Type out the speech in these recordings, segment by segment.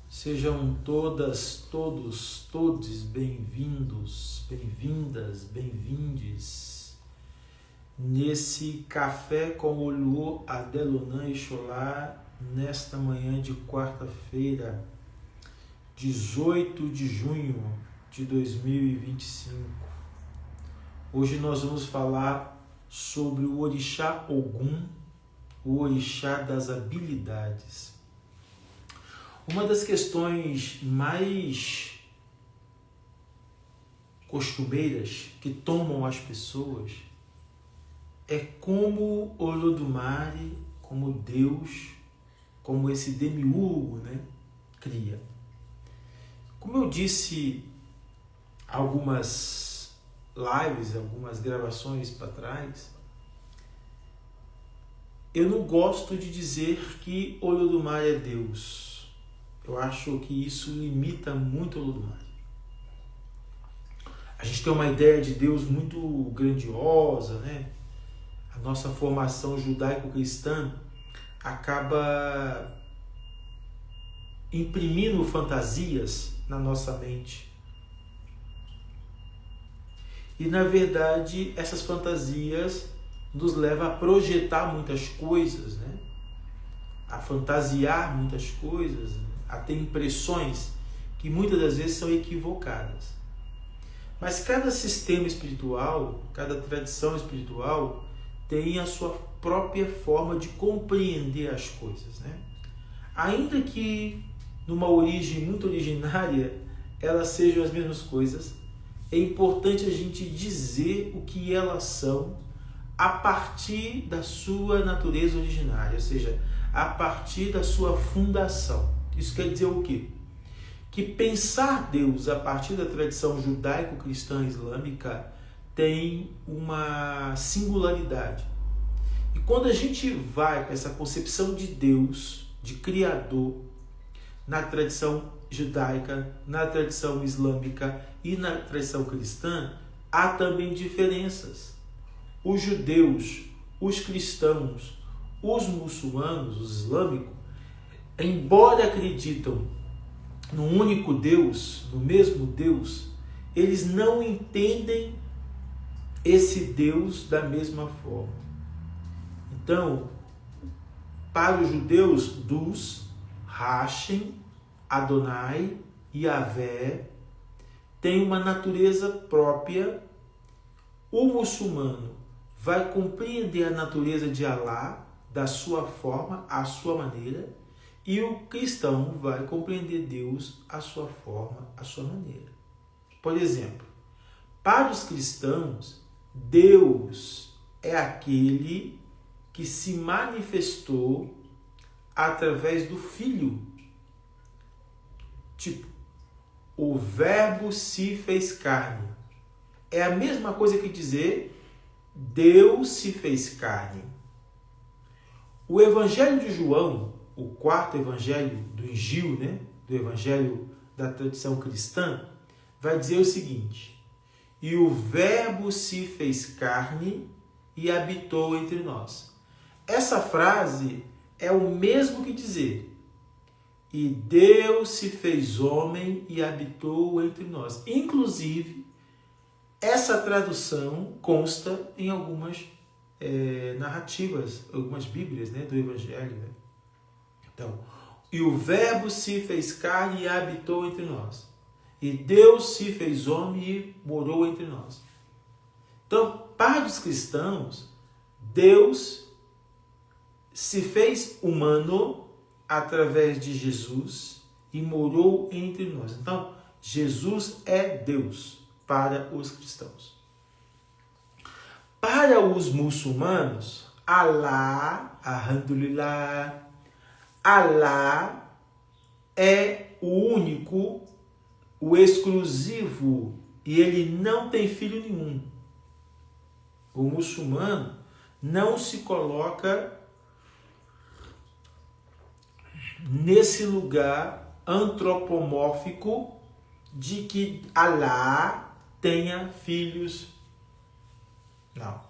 Sejam todas, todos bem-vindos, bem-vindas, bem-vindes nesse Café com Olho Adelonan e Cholar, nesta manhã de quarta-feira, 18 de junho de 2025. Hoje nós vamos falar sobre o Orixá Ogum, o Orixá das habilidades. Uma das questões mais costumeiras que tomam as pessoas é como Olodumare, como Deus, como esse demiurgo, cria. Como eu disse algumas lives, algumas gravações para trás, eu não gosto de dizer que Olodumare é Deus. Eu acho que isso limita muito o Olodumare. A gente tem uma ideia de Deus muito grandiosa, A nossa formação judaico-cristã acaba imprimindo fantasias na nossa mente. E, na verdade, essas fantasias nos levam a projetar muitas coisas, A fantasiar muitas coisas, a ter impressões que muitas das vezes são equivocadas. Mas cada sistema espiritual, cada tradição espiritual tem a sua própria forma de compreender as coisas, Ainda que numa origem muito originária elas sejam as mesmas coisas, é importante a gente dizer o que elas são a partir da sua natureza originária, ou seja, a partir da sua fundação. Isso quer dizer o quê? Que pensar Deus a partir da tradição judaico-cristã islâmica tem uma singularidade. E quando a gente vai para essa concepção de Deus, de Criador, na tradição judaica, na tradição islâmica e na tradição cristã, há também diferenças. Os judeus, os cristãos, os muçulmanos, os islâmicos, embora acreditam no único Deus, no mesmo Deus, eles não entendem esse Deus da mesma forma. Então, para os judeus, Dus, Hashem, Adonai e Yahvé tem uma natureza própria. O muçulmano vai compreender a natureza de Alá da sua forma, à sua maneira, e o cristão vai compreender Deus à sua forma, à sua maneira. Por exemplo, para os cristãos, Deus é aquele que se manifestou através do Filho. Tipo, o Verbo se fez carne. É a mesma coisa que dizer Deus se fez carne. O Evangelho de João, o quarto evangelho do Injil, do evangelho da tradição cristã, vai dizer o seguinte: e o Verbo se fez carne e habitou entre nós. Essa frase é o mesmo que dizer e Deus se fez homem e habitou entre nós. Inclusive, essa tradução consta em algumas narrativas, algumas bíblias do evangelho. Então, e o Verbo se fez carne e habitou entre nós. E Deus se fez homem e morou entre nós. Então, para os cristãos, Deus se fez humano através de Jesus e morou entre nós. Então, Jesus é Deus para os cristãos. Para os muçulmanos, Alá, Alhamdulillah, Alá é o único, o exclusivo, e ele não tem filho nenhum. O muçulmano não se coloca nesse lugar antropomórfico de que Alá tenha filhos. Não.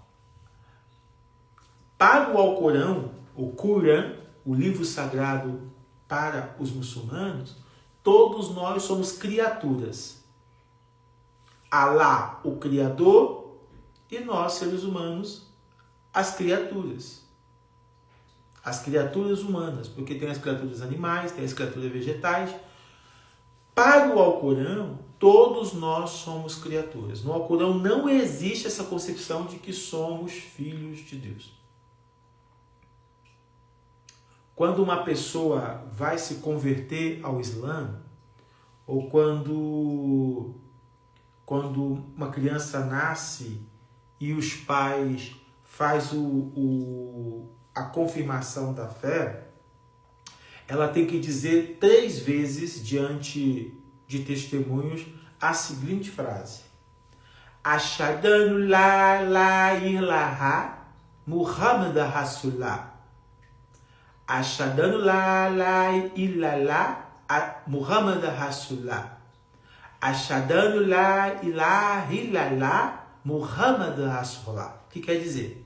Para o Alcorão, o Corão, o livro sagrado para os muçulmanos, todos nós somos criaturas. Alá, o Criador, e nós, seres humanos, as criaturas. As criaturas humanas, porque tem as criaturas animais, tem as criaturas vegetais. Para o Alcorão, todos nós somos criaturas. No Alcorão não existe essa concepção de que somos filhos de Deus. Quando uma pessoa vai se converter ao Islã, ou quando uma criança nasce e os pais faz a confirmação da fé, ela tem que dizer 3 vezes diante de testemunhos a seguinte frase: Ashhadu la ilaha Muhammad Rasulullah. Ashhadu la ilaha Muhammad Rasulullah. Ashhadu la ilaha illallah Muhammad Rasulullah. O que quer dizer?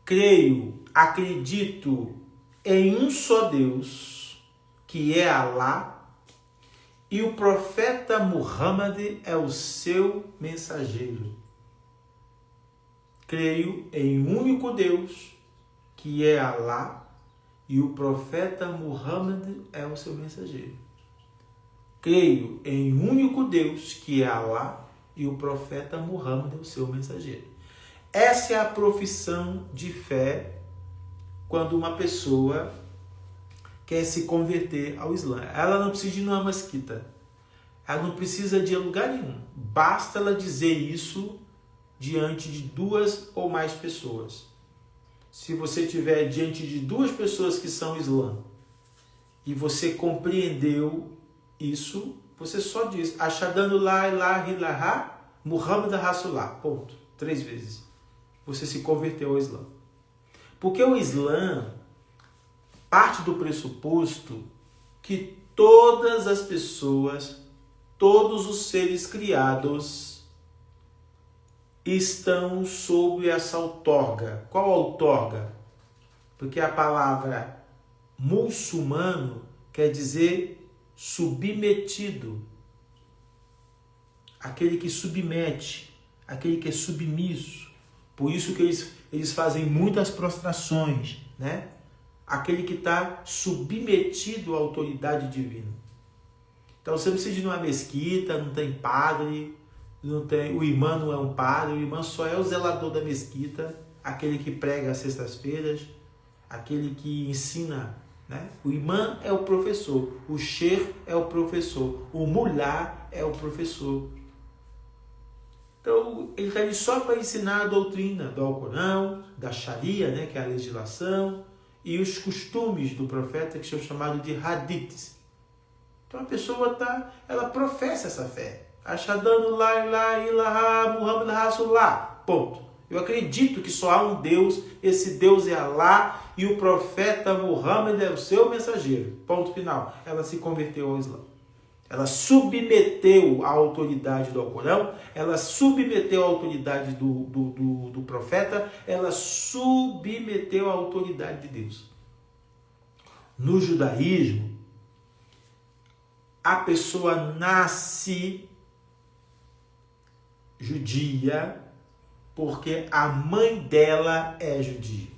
Creio, acredito em um só Deus, que é Alá, e o profeta Muhammad é o seu mensageiro. Creio em um único Deus, que é Alá, e o profeta Muhammad é o seu mensageiro. Creio em um único Deus, que é Alá, e o profeta Muhammad é o seu mensageiro. Essa é a profissão de fé quando uma pessoa quer se converter ao Islã. Ela não precisa ir numa mesquita. Ela não precisa de lugar nenhum. Basta ela dizer isso diante de 2 ou mais pessoas. Se você estiver diante de 2 pessoas que são Islã e você compreendeu isso, você só diz Ashhadu la ilaha illallah Muhammad Rasulullah. Ponto. 3 vezes. Você se converteu ao Islã. Porque o Islã parte do pressuposto que todas as pessoas, todos os seres criados estão sob essa outorga. Qual outorga? Porque a palavra muçulmano quer dizer submetido. Aquele que submete, aquele que é submisso. Por isso que eles fazem muitas prostrações, né? Aquele que está submetido à autoridade divina. Então você não precisa ir numa mesquita, não tem padre, o imã não é um padre, o imã só é o zelador da mesquita, aquele que prega às sextas-feiras, aquele que ensina, né? O imã é o professor, o sheikh é o professor, o mulá é o professor. Então, ele está ali só para ensinar a doutrina do Alcorão, da Sharia, né, que é a legislação, e os costumes do profeta, que são chamados de hadiths. Então, a pessoa ela professa essa fé. Ashhadu la ilaha illallah Muhammad Rasulullah. Ponto. Eu acredito que só há um Deus, esse Deus é Alá, e o profeta Muhammad é o seu mensageiro. Ponto final. Ela se converteu ao Islã. Ela submeteu a autoridade do Alcorão, ela submeteu a autoridade do profeta, ela submeteu a autoridade de Deus. No judaísmo, a pessoa nasce judia porque a mãe dela é judia.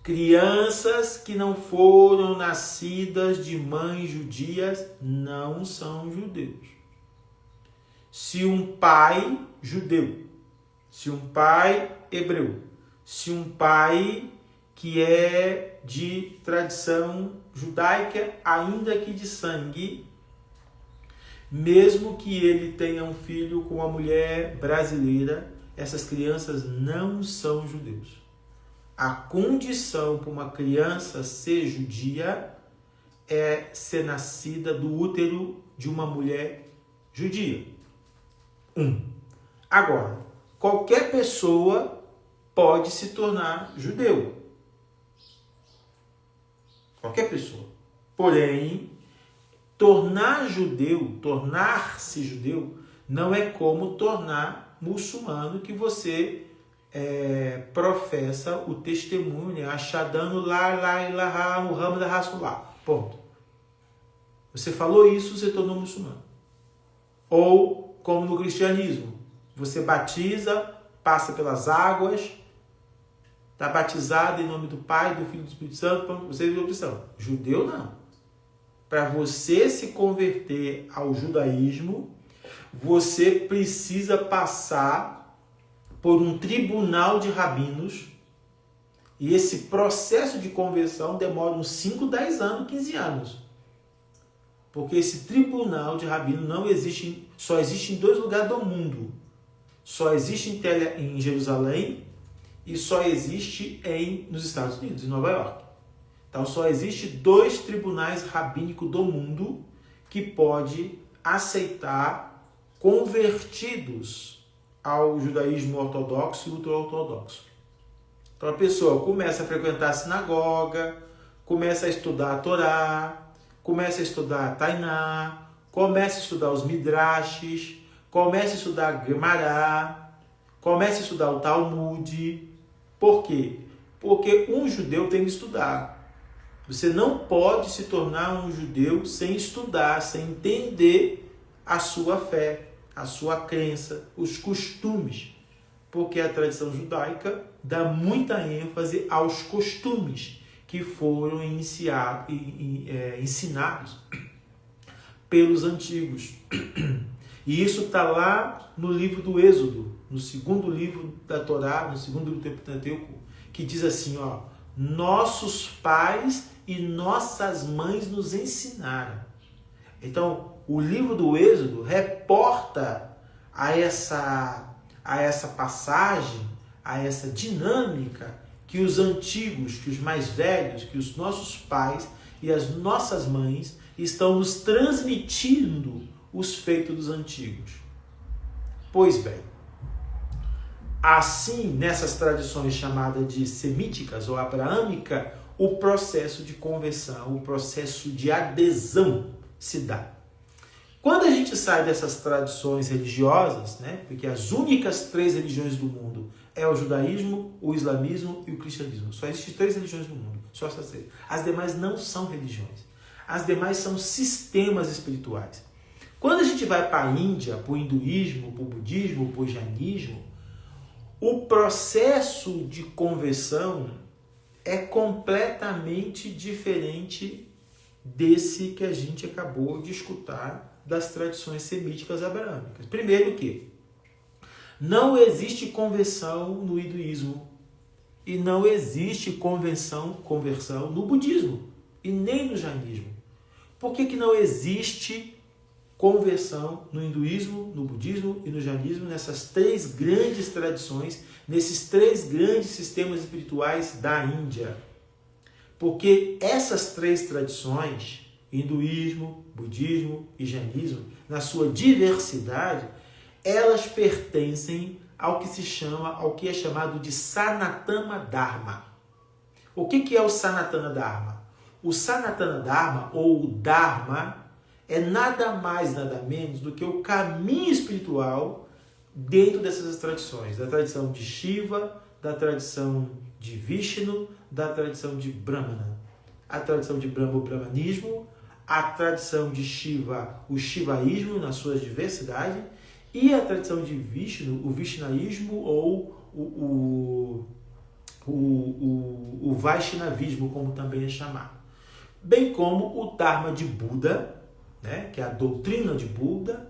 Crianças que não foram nascidas de mães judias não são judeus. Se um pai judeu, se um pai hebreu, se um pai que é de tradição judaica, ainda que de sangue, mesmo que ele tenha um filho com uma mulher brasileira, essas crianças não são judeus. A condição para uma criança ser judia é ser nascida do útero de uma mulher judia. Agora, qualquer pessoa pode se tornar judeu. Qualquer pessoa. Porém, tornar-se judeu, não é como tornar muçulmano, que você professa o testemunho, né? Ashadanu la ilaha Muhammad Rasulullah. Ponto. Você falou isso, você tornou muçulmano. Ou, como no cristianismo, você batiza, passa pelas águas, está batizado em nome do Pai, do Filho e do Espírito Santo, você é opção. Judeu não. Para você se converter ao judaísmo, você precisa passar por um tribunal de rabinos, e esse processo de conversão demora uns 5, 10 anos, 15 anos. Porque esse tribunal de rabino não existe, só existe em 2 lugares do mundo. Só existe em Jerusalém e só existe nos Estados Unidos, em Nova York. Então só existe 2 tribunais rabínicos do mundo que pode aceitar convertidos ao judaísmo ortodoxo e ultra-ortodoxo. Então a pessoa começa a frequentar a sinagoga, começa a estudar a Torá, começa a estudar a Tainá, começa a estudar os Midrashes, começa a estudar a Gemara, começa a estudar o Talmud. Por quê? Porque um judeu tem que estudar. Você não pode se tornar um judeu sem estudar, sem entender a sua fé, a sua crença, os costumes. Porque a tradição judaica dá muita ênfase aos costumes que foram ensinados pelos antigos. E isso está lá no livro do Êxodo, no 2º livro da Torá, no 2º livro do Pentateuco, que diz assim, ó, nossos pais e nossas mães nos ensinaram. Então, o livro do Êxodo reporta a essa passagem, a essa dinâmica que os antigos, que os mais velhos, que os nossos pais e as nossas mães estão nos transmitindo os feitos dos antigos. Pois bem, assim, nessas tradições chamadas de semíticas ou abraâmica, o processo de conversão, o processo de adesão se dá. Quando a gente sai dessas tradições religiosas, né, porque as únicas 3 religiões do mundo é o judaísmo, o islamismo e o cristianismo. Só existem 3 religiões no mundo, só essas 3. As demais não são religiões. As demais são sistemas espirituais. Quando a gente vai para a Índia, para o hinduísmo, para o budismo, para o jainismo, o processo de conversão é completamente diferente desse que a gente acabou de escutar das tradições semíticas abraâmicas. Primeiro que não existe conversão no hinduísmo e não existe conversão no budismo e nem no jainismo. Por que não existe conversão no hinduísmo, no budismo e no jainismo, nessas 3 grandes tradições, nesses 3 grandes sistemas espirituais da Índia? Porque essas 3 tradições, hinduísmo, budismo e jainismo, na sua diversidade, elas pertencem ao que é chamado de Sanatana Dharma. O que é o Sanatana Dharma? O Sanatana Dharma, ou o Dharma, é nada mais, nada menos do que o caminho espiritual dentro dessas tradições. Da tradição de Shiva, da tradição de Vishnu, da tradição de Brahmana. A tradição de Brahma, o Brahmanismo, a tradição de Shiva, o Shivaísmo, na sua diversidade, e a tradição de Vishnu, o Vishnaísmo ou o Vaishnavismo, como também é chamado. Bem como o Dharma de Buda, né, que é a doutrina de Buda,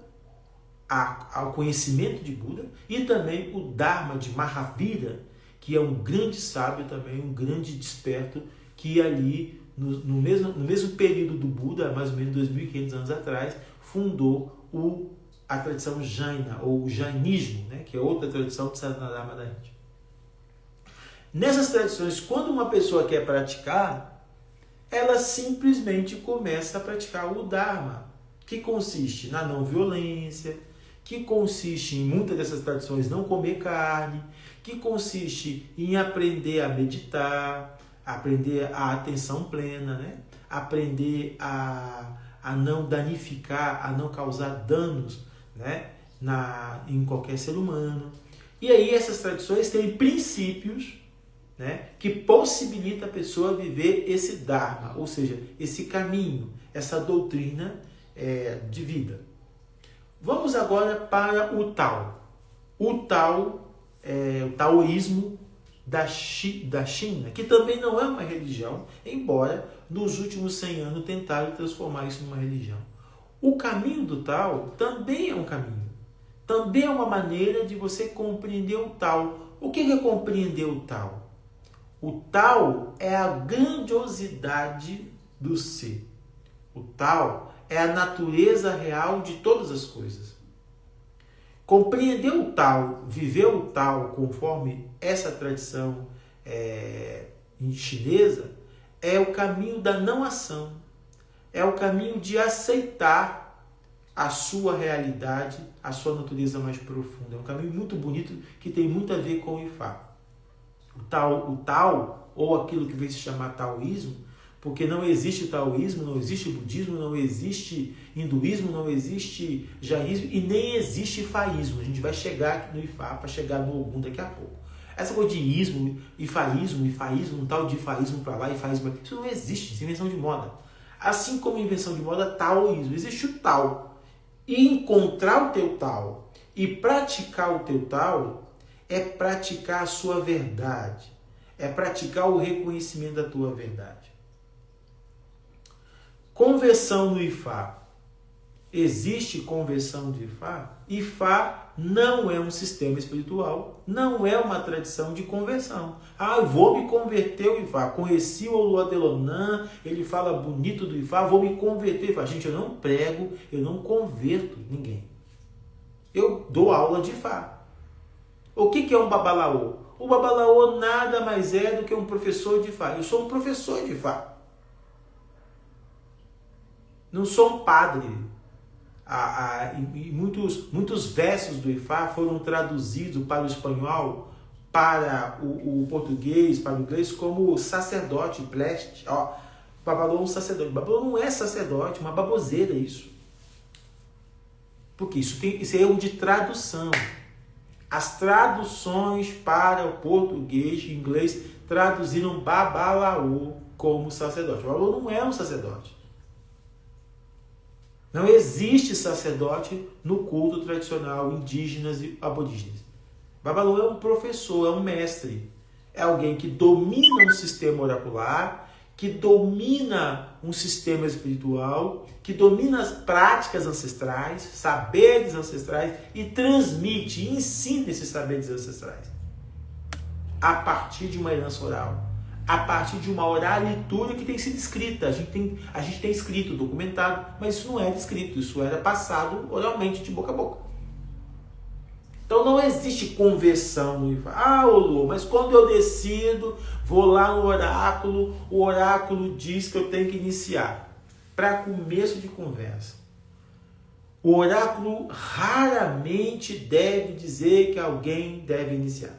ao conhecimento de Buda, e também o Dharma de Mahavira, que é um grande sábio também, um grande desperto, que ali, no mesmo período do Buda, mais ou menos 2.500 anos atrás, fundou a tradição Jaina, ou o Jainismo, né, que é outra tradição de Sanatana Dharma da Índia. Nessas tradições, quando uma pessoa quer praticar, ela simplesmente começa a praticar o Dharma, que consiste na não violência, que consiste em muitas dessas tradições não comer carne, que consiste em aprender a meditar, aprender a atenção plena, né? Aprender a não danificar, a não causar danos, né? em qualquer ser humano. E aí essas tradições têm princípios, né, que possibilitam a pessoa viver esse Dharma, ou seja, esse caminho, essa doutrina de vida. Vamos agora para o Tao. O Tao é o taoísmo da China, que também não é uma religião, embora nos últimos 100 anos tentaram transformar isso numa religião. O caminho do Tao também é um caminho. Também é uma maneira de você compreender o Tao. O que é compreender o Tao? O Tao é a grandiosidade do ser. O Tao é a natureza real de todas as coisas. Compreender o Tao, viver o Tao conforme essa tradição chinesa, é o caminho da não ação. É o caminho de aceitar a sua realidade, a sua natureza mais profunda. É um caminho muito bonito que tem muito a ver com o Ifá. O Tao, ou aquilo que vem se chamar taoísmo, porque não existe taoísmo, não existe budismo, não existe hinduísmo, não existe jaísmo e nem existe ifaísmo. A gente vai chegar aqui no Ifá para chegar no Ogum daqui a pouco. Essa coisa de ismo, ifaísmo, um tal de ifaísmo para lá, ifaísmo para lá, isso não existe, isso é invenção de moda. Assim como invenção de moda, taoísmo. Existe o Tao. E encontrar o teu Tao e praticar o teu Tao é praticar a sua verdade. É praticar o reconhecimento da tua verdade. Conversão no Ifá. Existe conversão de Ifá? Ifá não é um sistema espiritual, não é uma tradição de conversão. Ah, eu vou me converter ao Ifá. Conheci o Oluwadelonã, ele fala bonito do Ifá, vou me converter. Gente, eu não prego, eu não converto ninguém. Eu dou aula de Ifá. O que é um babalaô? O babalaô nada mais é do que um professor de Ifá. Eu sou um professor de Ifá. Não sou um padre. Muitos versos do Ifá foram traduzidos para o espanhol, para o português, para o inglês, como sacerdote, pleste. Babalaô é um sacerdote. Babalaô não é sacerdote, uma baboseira isso. Porque isso é erro de tradução. As traduções para o português e inglês traduziram babalaô como sacerdote. Babalaô não é um sacerdote. Não existe sacerdote no culto tradicional indígenas e aborígenes. Babalaô é um professor, é um mestre. É alguém que domina um sistema oracular, que domina um sistema espiritual, que domina as práticas ancestrais, saberes ancestrais e transmite e ensina esses saberes ancestrais a partir de uma herança oral, a partir de uma oralitura que tem sido escrita. A gente tem escrito, documentado, mas isso não era escrito, isso era passado oralmente, de boca a boca. Então não existe conversão no Ifá. Olô, mas quando eu decido, vou lá no oráculo, o oráculo diz que eu tenho que iniciar. Para começo de conversa. O oráculo raramente deve dizer que alguém deve iniciar.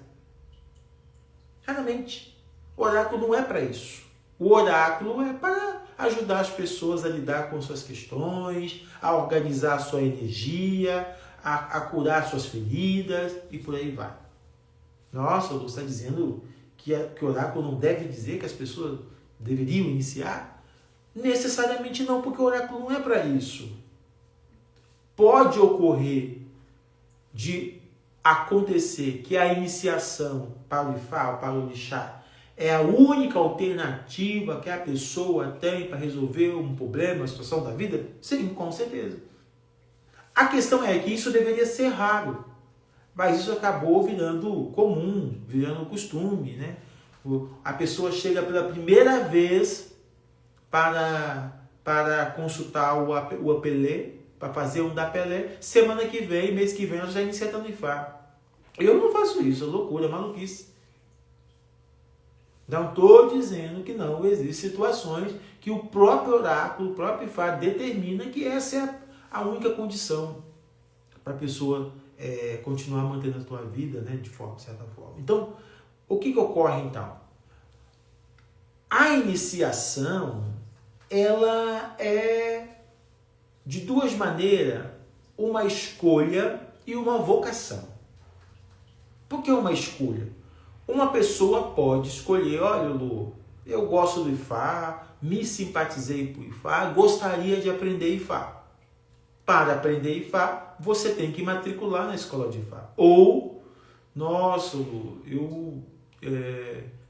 Raramente. O oráculo não é para isso. O oráculo é para ajudar as pessoas a lidar com suas questões, a organizar a sua energia, a curar suas feridas e por aí vai. Nossa, você está dizendo que o oráculo não deve dizer que as pessoas deveriam iniciar? Necessariamente não, porque o oráculo não é para isso. Pode ocorrer de acontecer que a iniciação para o Ifá, para o Orixá, é a única alternativa que a pessoa tem para resolver um problema, uma situação da vida? Sim, com certeza. A questão é que isso deveria ser raro, mas isso acabou virando comum, virando costume, né? A pessoa chega pela primeira vez para consultar o apelê, para fazer um dapelé, semana que vem, mês que vem, ela já inicia no Ifá. Eu não faço isso, é loucura, é maluquice. Não estou dizendo que não existem situações que o próprio oráculo, o próprio Ifá determina que essa é a única condição para a pessoa continuar mantendo a sua vida, né, de certa forma. Então, o que ocorre então? A iniciação, ela é, de duas maneiras, uma escolha e uma vocação. Porque é uma escolha. Uma pessoa pode escolher, olha, Lu, eu gosto do Ifá, me simpatizei por Ifá, gostaria de aprender Ifá. Para aprender Ifá, você tem que matricular na escola de Ifá. Ou, nossa, Lu,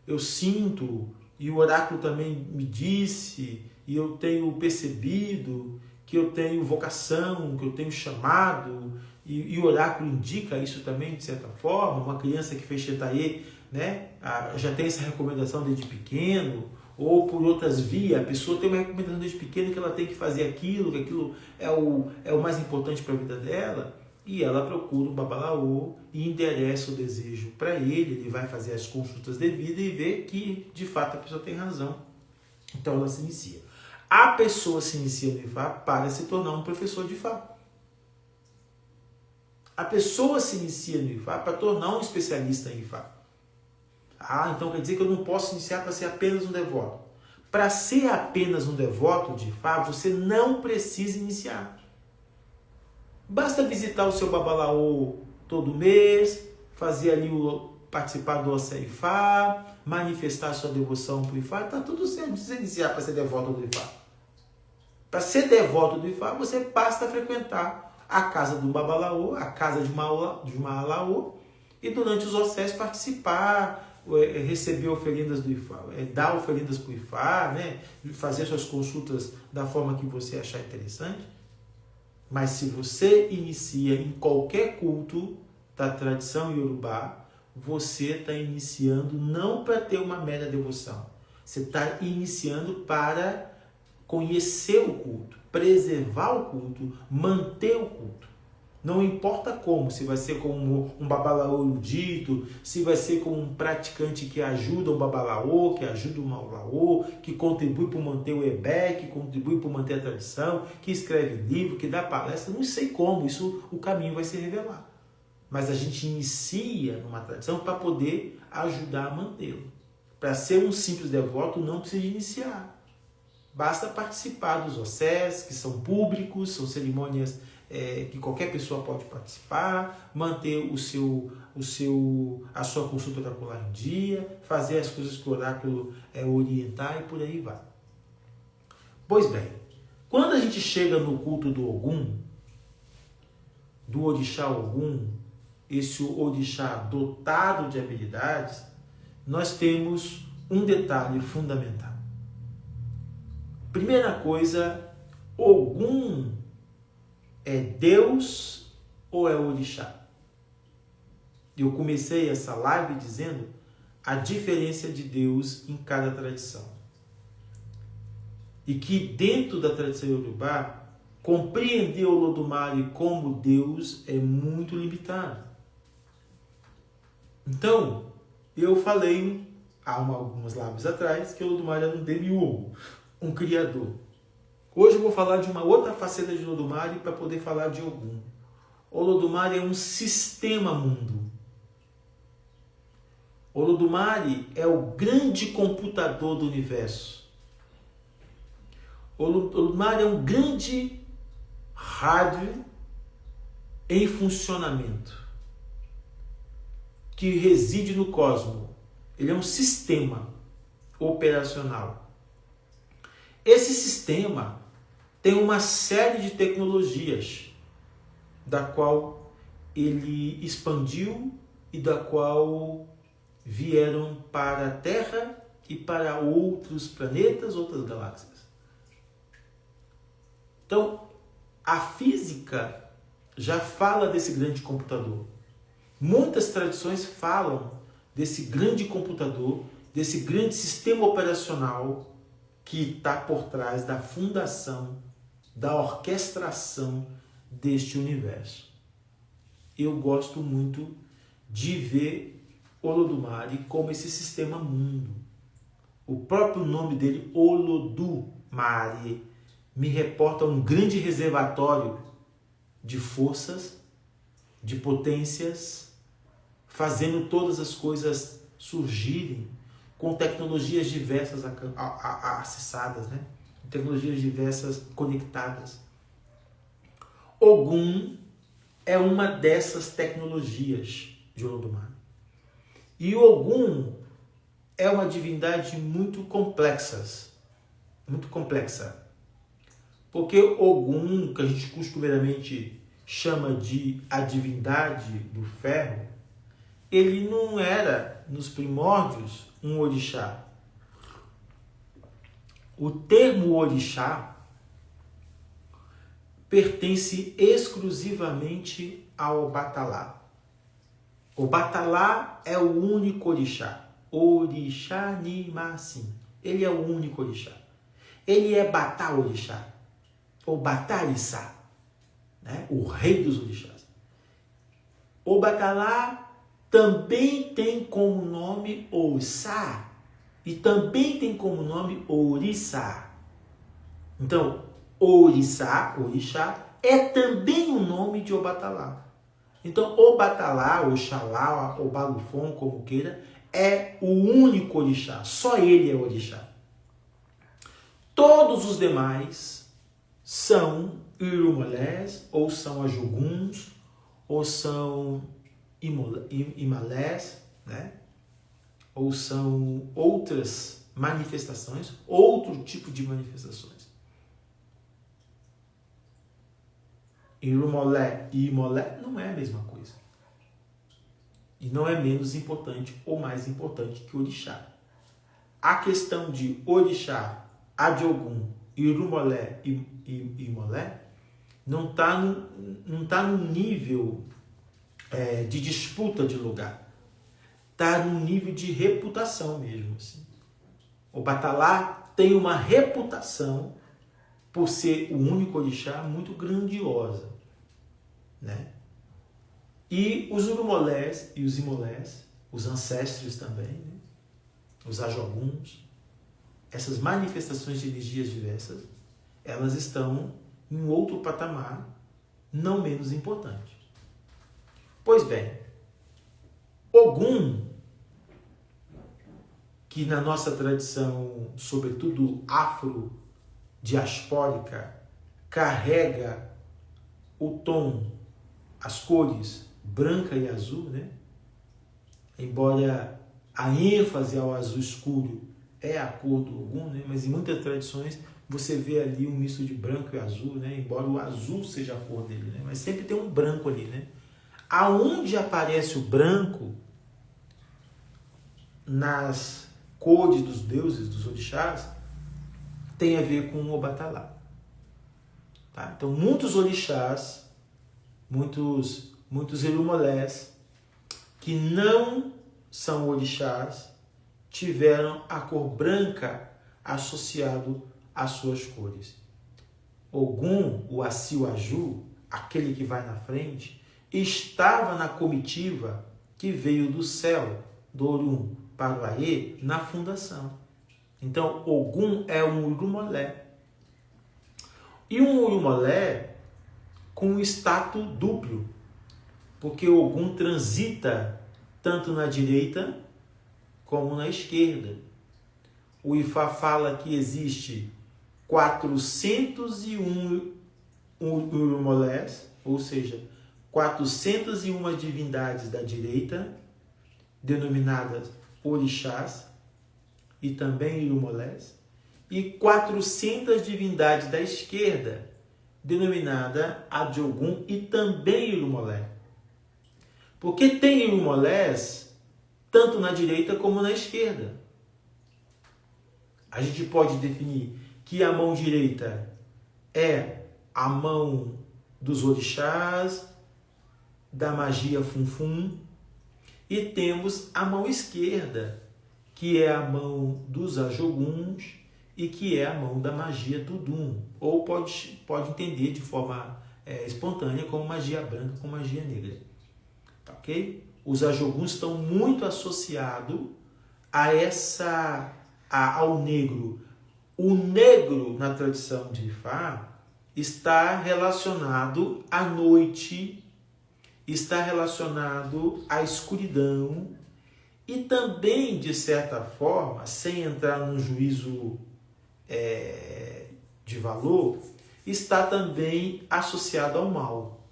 eu sinto, e o oráculo também me disse, e eu tenho percebido que eu tenho vocação, que eu tenho chamado, e o oráculo indica isso também, de certa forma. Uma criança que fez Chetaê, né, já tem essa recomendação desde pequeno, ou por outras vias, a pessoa tem uma recomendação desde pequeno que ela tem que fazer aquilo, que aquilo é o mais importante para a vida dela, e ela procura o babalaô e endereça o desejo para ele vai fazer as consultas devidas e vê que, de fato, a pessoa tem razão. Então ela se inicia. A pessoa se inicia no Ifá para se tornar um professor de Ifá. A pessoa se inicia no Ifá para tornar um especialista em Ifá. Então quer dizer que eu não posso iniciar para ser apenas um devoto. Para ser apenas um devoto de Ifá, você não precisa iniciar. Basta visitar o seu babalaô todo mês, fazer ali participar do Ossé Ifá, manifestar sua devoção para o Ifá, está tudo certo, não precisa iniciar para ser devoto do Ifá. Para ser devoto do Ifá, você basta frequentar a casa do babalaô, a casa de uma alaô, e durante os Ossés participar, receber oferendas do Ifá, dar oferendas para o Ifá, né? Fazer suas consultas da forma que você achar interessante. Mas se você inicia em qualquer culto da tradição iorubá, você está iniciando não para ter uma mera devoção. Você está iniciando para conhecer o culto, preservar o culto, manter o culto. Não importa como, se vai ser como um babalaô erudito, se vai ser como um praticante que ajuda o babalaô, que ajuda o maulaô, que contribui para manter o ebé, que contribui para manter a tradição, que escreve livro, que dá palestra, não sei como, isso o caminho vai se revelar. Mas a gente inicia numa tradição para poder ajudar a mantê-lo. Para ser um simples devoto não precisa iniciar. Basta participar dos ossés, que são públicos, são cerimônias que qualquer pessoa pode participar, manter a sua consulta oracular em dia, fazer as coisas que o oráculo orientar e por aí vai. Pois bem, quando a gente chega no culto do Ogum, do orixá Ogum, esse orixá dotado de habilidades, nós temos um detalhe fundamental. Primeira coisa, Ogum é Deus ou é orixá? Eu comecei essa live dizendo a diferença de Deus em cada tradição. E que dentro da tradição iorubá, compreender o Olodumare como Deus é muito limitado. Então, eu falei há algumas lives atrás que o Olodumare era um demiurgo, um criador. Hoje eu vou falar de uma outra faceta de Olodumare para poder falar de Ogum. Olodumare é um sistema mundo. Olodumare é o grande computador do universo. Olodumare é um grande hardware em funcionamento que reside no cosmos. Ele é um sistema operacional. Esse sistema tem uma série de tecnologias da qual ele expandiu e da qual vieram para a Terra e para outros planetas, outras galáxias. Então, a física já fala desse grande computador. Muitas tradições falam desse grande computador, desse grande sistema operacional que está por trás da fundação, da orquestração deste universo. Eu gosto muito de ver Olodumare como esse sistema mundo. O próprio nome dele, Olodumare, me reporta um grande reservatório de forças, de potências, fazendo todas as coisas surgirem com tecnologias diversas acessadas, né? Tecnologias diversas conectadas. Ogum é uma dessas tecnologias de Olodumare. E Ogum é uma divindade muito complexa. Porque Ogum, que a gente costumeiramente chama de a divindade do ferro, ele não era, nos primórdios, um orixá. O termo orixá pertence exclusivamente ao Obatalá. Obatalá é o único orixá. Orixá Nimassim. Ele é o único orixá. Ele é Batá orixá. Ou Batá Issá, né? O rei dos orixás. Obatalá também tem como nome Ossá e também tem como nome Orissá. Então, Orissá, orixá, é também o nome de Obatalá. Então, Obatalá, Oxalá, Obalufon, como queira, é o único orixá. Só ele é orixá. Todos os demais são Irumolés, ou são Ajoguns, ou são Imalés, né? Ou são outras manifestações, outro tipo de manifestações. Irumolé e Imolé não é a mesma coisa. E não é menos importante ou mais importante que orixá. A questão de orixá, Adiogun, Irumolé e Imolé não está no nível de disputa de lugar. Está no nível de reputação mesmo. Assim. O Batalá tem uma reputação por ser o único orixá muito grandiosa, né? E os Urumolés e os Imolés, os ancestros também, né? Os Ajoguns, essas manifestações de energias diversas, elas estão em outro patamar, não menos importante. Pois bem, Ogum, que na nossa tradição, sobretudo afro-diaspórica, carrega o tom, as cores branca e azul, né? Embora a ênfase ao azul escuro é a cor do Ogum, né? Mas em muitas tradições você vê ali um misto de branco e azul, né? Embora o azul seja a cor dele, né? Mas sempre tem um branco ali, né? Aonde aparece o branco nas cores dos deuses, dos orixás, tem a ver com o Obatalá. Tá? Então, muitos orixás, muitos Irumolés, que não são orixás, tiveram a cor branca associado às suas cores. Ogum, o Assi-Aju, aquele que vai na frente, estava na comitiva que veio do céu, do Orum para o Aê, na fundação. Então, Ogum é um Urumolé. E um Urumolé com um status duplo, porque Ogum transita tanto na direita como na esquerda. O Ifá fala que existe 401 Urumolés, ou seja, 401 divindades da direita, denominadas orixás, e também Irumolés, e 400 divindades da esquerda, denominada Adiogun e também Irumolé. Porque tem Irumolés tanto na direita como na esquerda. A gente pode definir que a mão direita é a mão dos orixás, da magia Funfun, e temos a mão esquerda, que é a mão dos Ajoguns e que é a mão da magia Tudum, ou pode entender de forma espontânea como magia branca, como magia negra. Tá, ok? Os Ajoguns estão muito associados ao negro. O negro, na tradição de Ifá, está relacionado à noite, está relacionado à escuridão e também, de certa forma, sem entrar num juízo de valor, está também associado ao mal.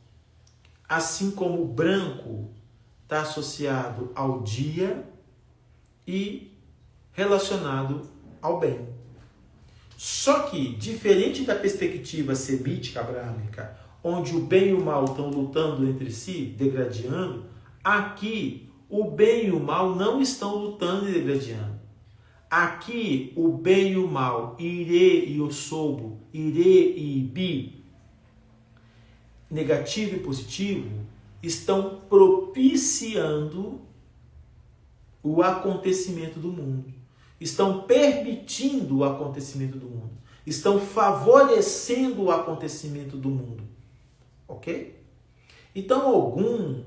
Assim como o branco está associado ao dia e relacionado ao bem. Só que, diferente da perspectiva semítica abrâmica, onde o bem e o mal estão lutando entre si, degradando, aqui o bem e o mal não estão lutando e degradando. Aqui o bem e o mal, ire e osobo, ire e ibi, negativo e positivo, estão propiciando o acontecimento do mundo. Estão permitindo o acontecimento do mundo. Estão favorecendo o acontecimento do mundo. Ok? Então, Ogum,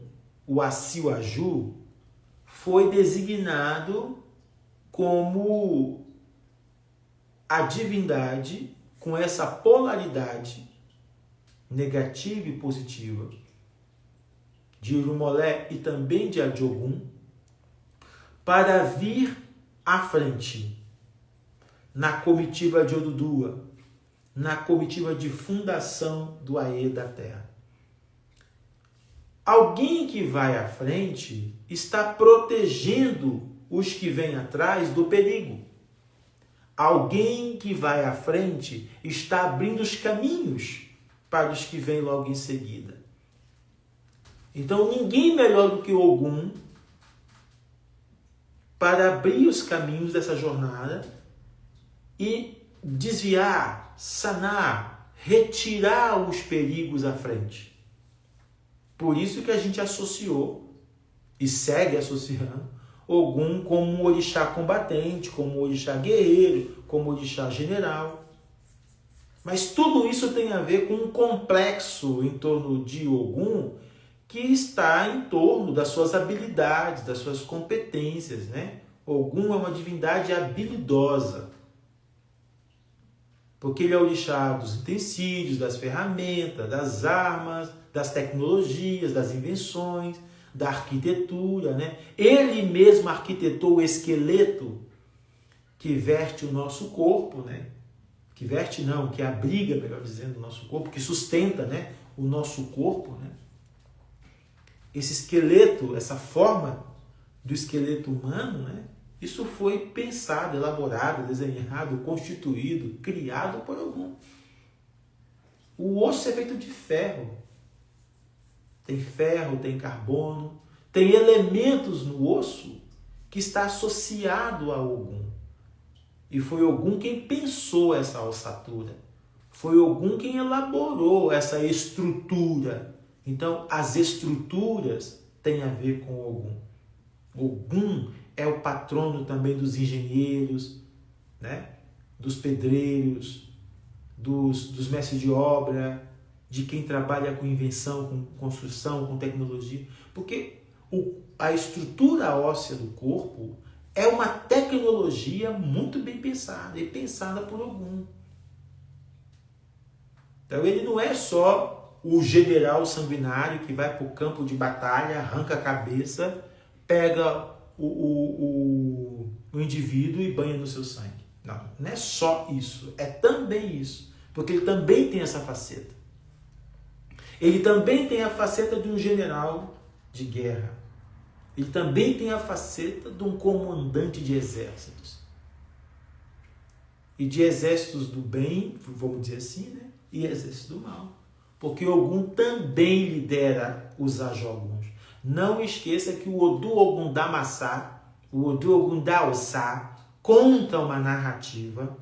o Assi, o Aju, foi designado como a divindade com essa polaridade negativa e positiva de Irumolé e também de Adjogum, para vir à frente na comitiva de Odudua, na comitiva de fundação do Aê da Terra. Alguém que vai à frente está protegendo os que vêm atrás do perigo. Alguém que vai à frente está abrindo os caminhos para os que vêm logo em seguida. Então, ninguém melhor do que Ogum para abrir os caminhos dessa jornada e desviar, sanar, retirar os perigos à frente. Por isso que a gente associou e segue associando Ogum como um orixá combatente, como um orixá guerreiro, como um orixá general. Mas tudo isso tem a ver com um complexo em torno de Ogum que está em torno das suas habilidades, das suas competências, né? Ogum é uma divindade habilidosa, porque ele é orixá dos utensílios, das ferramentas, das armas, das tecnologias, das invenções, da arquitetura, né? Ele mesmo arquitetou o esqueleto que veste o nosso corpo, né? Que veste não, que abriga, melhor dizendo, o nosso corpo, que sustenta, né, o nosso corpo, né? Esse esqueleto, essa forma do esqueleto humano, né? Isso foi pensado, elaborado, desenhado, constituído, criado por Ogum. O osso é feito de ferro. Tem ferro, tem carbono, tem elementos no osso que está associado a Ogum. E foi Ogum quem pensou essa ossatura. Foi Ogum quem elaborou essa estrutura. Então, as estruturas têm a ver com Ogum. Ogum é o patrono também dos engenheiros, né? Dos pedreiros, dos mestres de obra, de quem trabalha com invenção, com construção, com tecnologia. Porque a estrutura óssea do corpo é uma tecnologia muito bem pensada e pensada por Ogum. Então ele não é só o general sanguinário que vai para o campo de batalha, arranca a cabeça, pega o indivíduo e banha no seu sangue. Não, não é só isso, é também isso. Porque ele também tem essa faceta. Ele também tem a faceta de um general de guerra. Ele também tem a faceta de um comandante de exércitos. E de exércitos do bem, vamos dizer assim, né? E exércitos do mal. Porque Ogum também lidera os Ajoguns. Não esqueça que o Odu Ogum da Massá, o Odu Ogum da Ossá, conta uma narrativa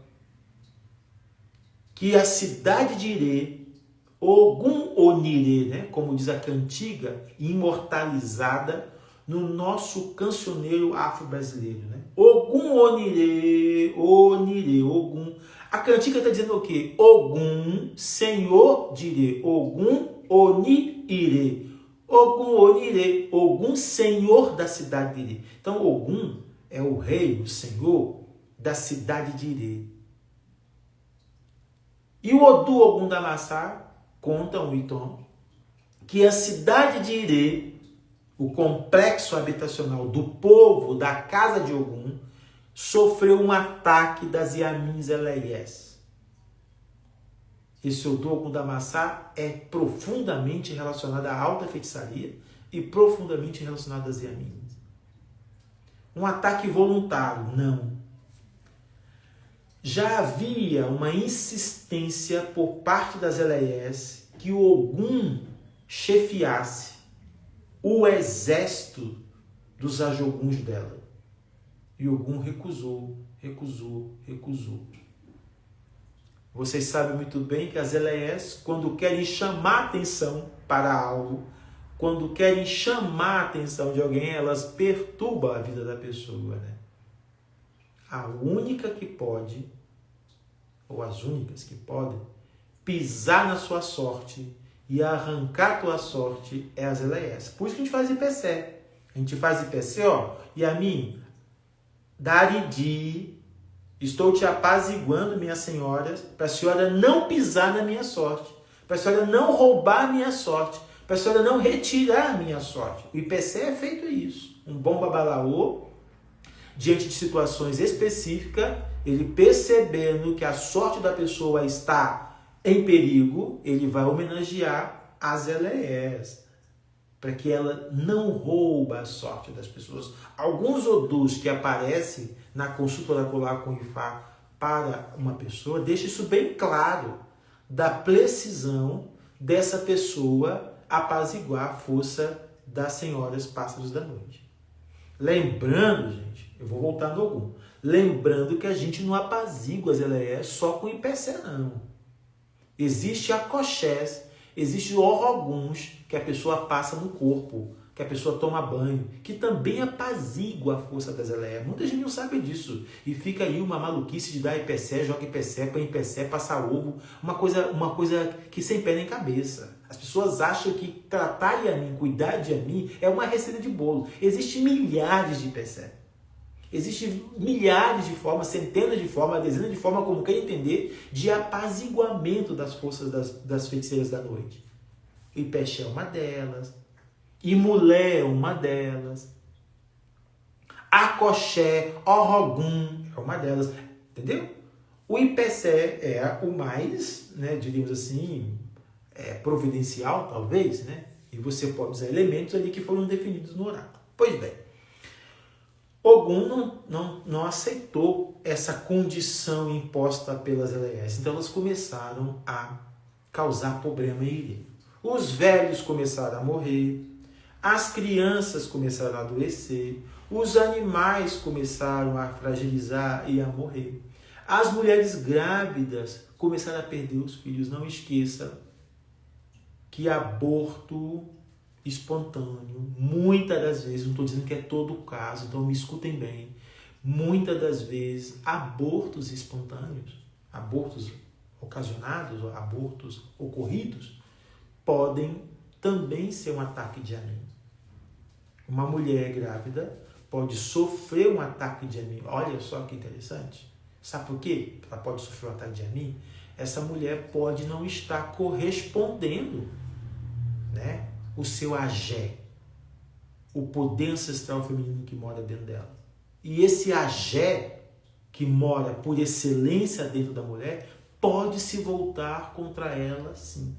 que a cidade de Ire, Ogum Onire, né, como diz a cantiga, imortalizada no nosso cancioneiro afro-brasileiro. Né? Ogum Onire, Onire, Ogum. A cantiga está dizendo o quê? Ogum, Senhor de Ire. Ogum Onire. Ogum Onire. Ogum, Senhor da cidade de Ire. Então, Ogum é o rei, o senhor da cidade de Ire. E o Odu Ogum da Massá conta um itom que a cidade de Ire, o complexo habitacional do povo da casa de Ogum, sofreu um ataque das Yamins Eleiés. Esse Odu Ogum da Massá é profundamente relacionado à alta feitiçaria e profundamente relacionado às Yamins. um ataque voluntário, não. Já havia uma insistência por parte das Eleiés que o Ogum chefiasse o exército dos ajoguns dela. E Ogum recusou. Vocês sabem muito bem que as Eleiés, quando querem chamar atenção para algo, quando querem chamar a atenção de alguém, elas perturbam a vida da pessoa, né? A única que pode, ou as únicas que podem, pisar na sua sorte e arrancar a tua sorte é as Eleiés. Por isso que a gente faz IPC. A gente faz IPC, ó, e a mim, Daridi, estou te apaziguando, minhas senhoras, para a senhora não pisar na minha sorte, para a senhora não roubar a minha sorte, para a senhora não retirar a minha sorte. O IPC é feito isso. Um bom babalaô, diante de situações específicas, ele percebendo que a sorte da pessoa está em perigo, ele vai homenagear as Eleiés, para que ela não rouba a sorte das pessoas. Alguns odus que aparecem na consulta oracular com Ifá para uma pessoa, deixa isso bem claro, da precisão dessa pessoa apaziguar a força das senhoras pássaros da noite. Lembrando, gente, eu vou voltar no Ogum, lembrando que a gente não apazigua as Eleiés só com IPC, não. Existe akoshés, existe oroguns que a pessoa passa no corpo, que a pessoa toma banho, que também apazigua a força das Eleiés. Muita gente não sabe disso. E fica aí uma maluquice de dar IPC, joga IPC, põe IPC, passa ovo, uma coisa que sem pé nem cabeça. As pessoas acham que tratar de mim, cuidar de mim, é uma receita de bolo. Existem milhares de IPC. Existem milhares de formas, centenas de formas, dezenas de formas, como quer entender, de apaziguamento das forças das feiticeiras da noite. Ipexé é uma delas. Imulé é uma delas. Akoshé, Orogum é uma delas. Entendeu? O Ipexé é o mais, né, diríamos assim, providencial, talvez, né? E você pode usar elementos ali que foram definidos no oráculo. Pois bem, Ogum não aceitou essa condição imposta pelas Eleiés. Então elas começaram a causar problema em Irê. Os velhos começaram a morrer, as crianças começaram a adoecer, os animais começaram a fragilizar e a morrer. As mulheres grávidas começaram a perder os filhos. Não esqueça que aborto espontâneo, muitas das vezes, não estou dizendo que é todo o caso, então me escutem bem, muitas das vezes abortos espontâneos, abortos ocasionados, abortos ocorridos, podem também ser um ataque de Amin. Uma mulher grávida pode sofrer um ataque de Amin. Olha só que interessante. Sabe por quê? Ela pode sofrer um ataque de Amin. Essa mulher pode não estar correspondendo, né, o seu agé, o poder ancestral feminino que mora dentro dela. E esse agé que mora por excelência dentro da mulher pode se voltar contra ela, sim.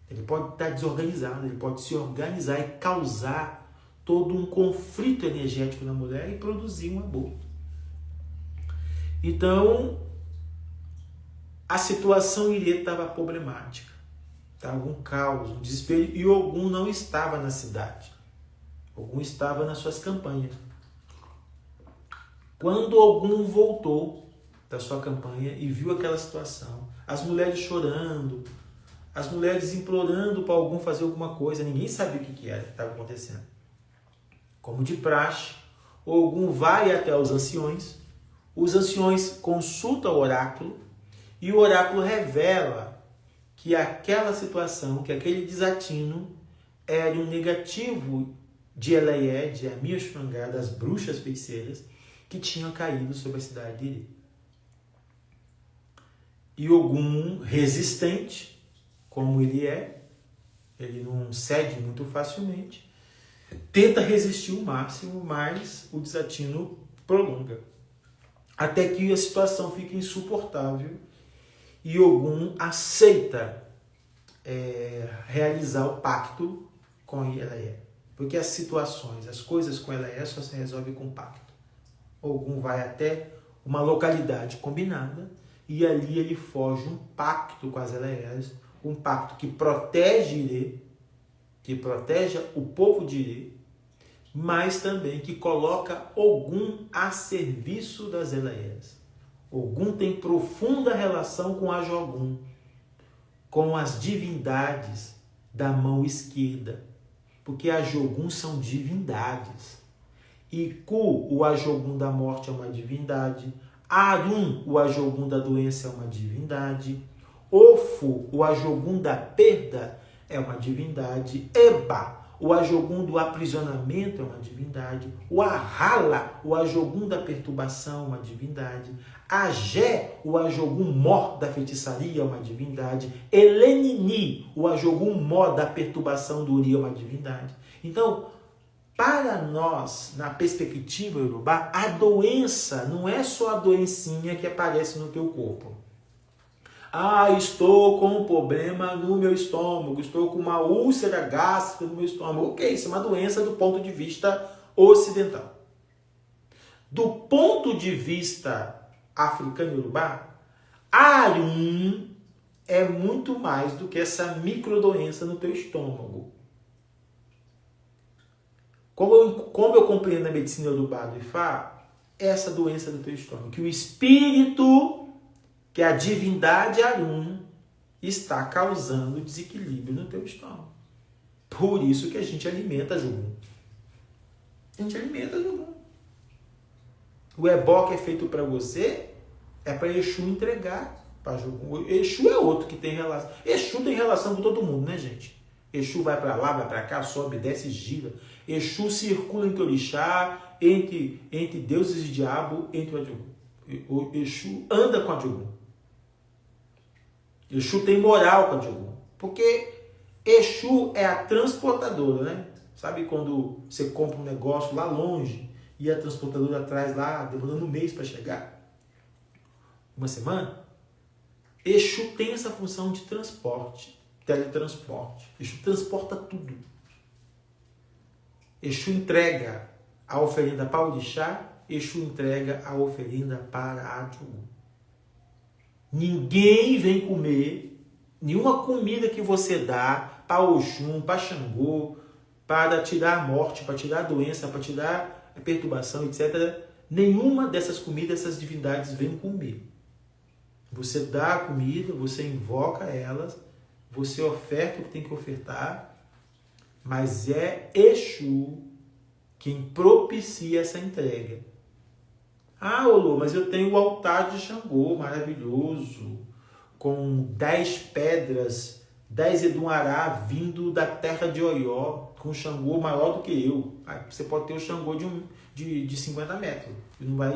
Ele pode estar desorganizado, ele pode se organizar e causar todo um conflito energético na mulher e produzir um aborto. Então, a situação Irê estava problemática. Estava um caos, um desespero, e Ogum não estava na cidade. Ogum estava nas suas campanhas. Quando Ogum voltou da sua campanha e viu aquela situação, as mulheres chorando, as mulheres implorando para Ogum fazer alguma coisa, ninguém sabia o que era que estava acontecendo. Como de praxe, Ogum vai até os anciões consultam o oráculo, e o oráculo revela que aquela situação, que aquele desatino era um negativo de Eleié, de Amiyoshpangá, das bruxas feiticeiras, que tinham caído sobre a cidade de Irê. E Ogum, resistente, como ele não cede muito facilmente, tenta resistir o máximo, mas o desatino prolonga. Até que a situação fica insuportável e Ogum aceita realizar o pacto com Eleié. Porque as situações, as coisas com Eleé só se resolvem com pacto. Ogum vai até uma localidade combinada e ali ele forja um pacto com as Eleés, um pacto que protege Irê, que protege o povo de Irê, mas também que coloca Ogum a serviço das Eleés. Ogum tem profunda relação com Ajogum, com as divindades da mão esquerda, porque Ajogum são divindades. Iku, o Ajogum da morte, é uma divindade. Arum, o Ajogum da doença, é uma divindade. Ofo, o Ajogum da perda, é uma divindade. Eba, o Ajogum do aprisionamento, é uma divindade. O Ahala, o Ajogum da perturbação, é uma divindade. Agé, o Ajogum mor da feitiçaria, é uma divindade. Elenini, o Ajogum mor da perturbação do Uri, é uma divindade. Então, para nós, na perspectiva iorubá, a doença não é só a doencinha que aparece no teu corpo. Ah, estou com um problema no meu estômago, estou com uma úlcera gástrica no meu estômago. Ok, isso é uma doença do ponto de vista ocidental. Do ponto de vista africano iorubá, Arum é muito mais do que essa microdoença no teu estômago. Como eu compreendo a medicina iorubá do Ifá, essa doença do teu estômago, que o espírito, que a divindade Arum, está causando desequilíbrio no teu estômago. Por isso que a gente alimenta Jogum. A gente alimenta Jogum. O ebó que é feito para você é para Exu entregar para Jogum. Exu é outro que tem relação. Exu tem relação com todo mundo, né, gente? Exu vai para lá, vai para cá, sobe, desce, gira. Exu circula entre orixá, entre deuses e diabo, entre o Adjogum. O Exu anda com o Adjogum. Exu tem moral com o Adjogum. Porque Exu é a transportadora, né? Sabe quando você compra um negócio lá longe e a transportadora traz lá, demorando um mês para chegar? Uma semana? Exu tem essa função de transporte, teletransporte. Exu transporta tudo. Exu entrega a oferenda para o orixá, Exu entrega a oferenda para Adjogum. Ninguém vem comer nenhuma comida que você dá para Oxum, para Xangô, para tirar a morte, para tirar a doença, para tirar a perturbação, etc. Nenhuma dessas comidas, essas divindades vêm comer. Você dá a comida, você invoca elas, você oferta o que tem que ofertar, mas é Exu quem propicia essa entrega. Ah, Olô, mas eu tenho o altar de Xangô, maravilhoso, com 10 pedras, 10 Edunará vindo da terra de Oió, com Xangô maior do que eu. Aí você pode ter o Xangô de 50 metros, não vai